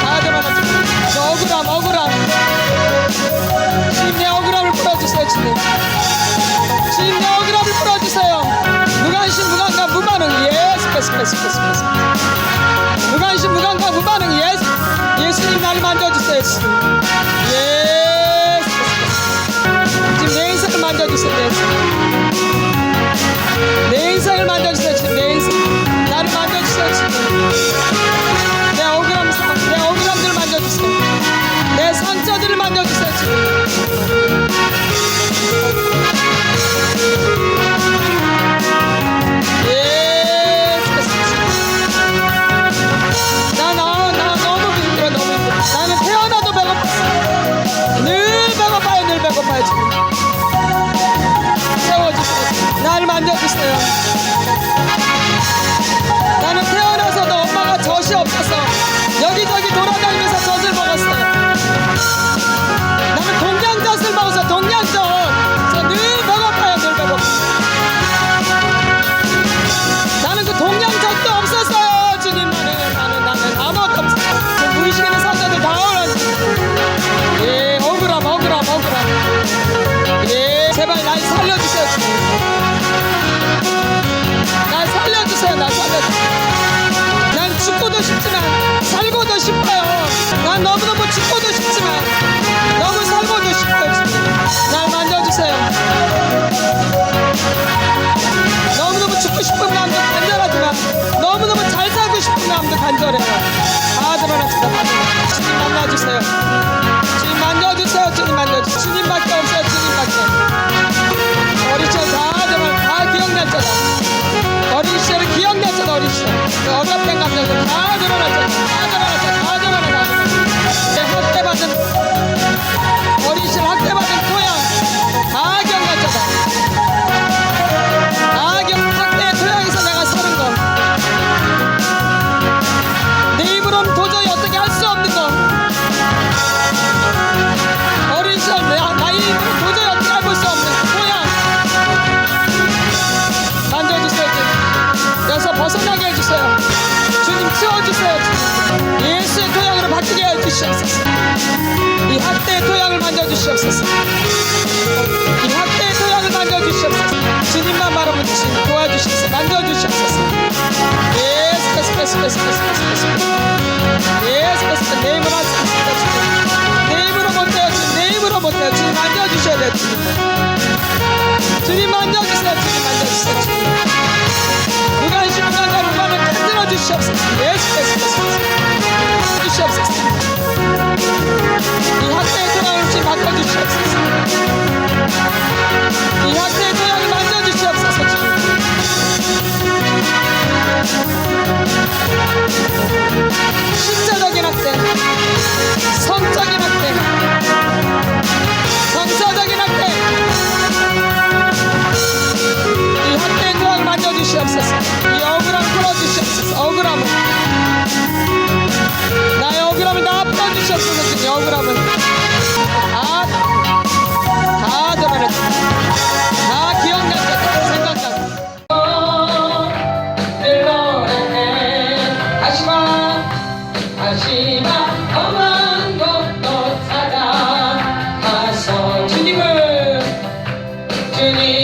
다 드러나. 저 억울함 주님, 내 억울함을 풀어주세요. 주님 내 억울함을 풀어주세요. 무관심 무감각 무반응. 예스, 베스, 베스, 베스, 베스. 무관심 무감각 무반응. 예스. 예수님 나를 만져주세요. 예수. 예스, 베스, 베스. 지금 내 인생을 만져주세요. 예수. 내 인생을 만져주세요. 주님 내 인생 나를 만져주세요. 주님 내 억울함들을 만져주세요. 내 상처들을 만져주세요. 주님 나 너무 힘들어, 너무 힘들어. 나는 태어나도 배고팠어. 늘 배고파요 주님. 세워주세요. 나를 만져주세요. 나는 태어나서도 엄마가 젖이 없어서 여기저기 돌아다니면서 젖을 먹었어요. 나는 동양젖을 먹어서 동양젖. 늘 배고파요, 늘 배고파. 나는 그 동양젖도 없었어요. 주님 나는 아무것도 없어요. 그 무의식에 있는 상자들 다 얼었어요. 예, 억울함. 예, 제발 날 살려주세요. 주님 날 살려주세요. 난 죽고도 싶지만 살고도 싶어요. 난 너무너무 죽고도 싶지만 너무 살고도 싶어요. 주님 날 만져주세요. 너무너무 죽고 싶은 마음도 간절하지만 너무너무 잘 살고 싶은 마음도 간절해요. 다 드러났습니다. 주님 만나주세요. 주님 만져주세요. 주님 만져주세요. 주님밖에 없어요. 주님밖에. 어린 시절 다 기억났잖아. 어린 시절을 기억났잖아. 어린 시절 그 억압된 감정들 다 드러났잖아. 다 드러나. 내 학대받은 어린 시절 학대받은 토양 다 기억났잖아. 학대의 토양에서 내가 사는 거 내 입으로는 도저히 어떻게 할 수 없는 거 어린 시절 나의 입으로 도저히 어떻게 해볼 수 없는 토양 만져주세요. 여기서 벗어나게 해주세요. 주님 치워주세요. 주님. 예수의 토양으로 바뀌게 해주시옵소서. 이 학대의 토양을 만져주시옵소서. 이 학대의 토양을 만져주시옵소서. 주님만 바라보는 주님 도와주시옵소서. 만져주시옵소서. 예수 내 힘으로 할 수 있습니다. 주님 내 힘으로 못해요. 주님 내 힘으로 못해요. 주님 만져주셔야 돼요. 주님 만져주세요. 주님 만져주세요. 무관심 무감각 무반응 흔들어 주시옵소서. 예수 주시옵소서. 이 학대의 토양을 주님 바꿔주시옵소서. 이 학대의 토양을 만져주시옵소서. 신체적인 학대, 성적인 학대, 정서적인 학대, 이 학대의 토양을 만져주시옵소서. 이 억울함 풀어주시옵소서. 억울함을 나의 억울함을 다 풀어주시옵소서. 주님 억울함 주님을 주님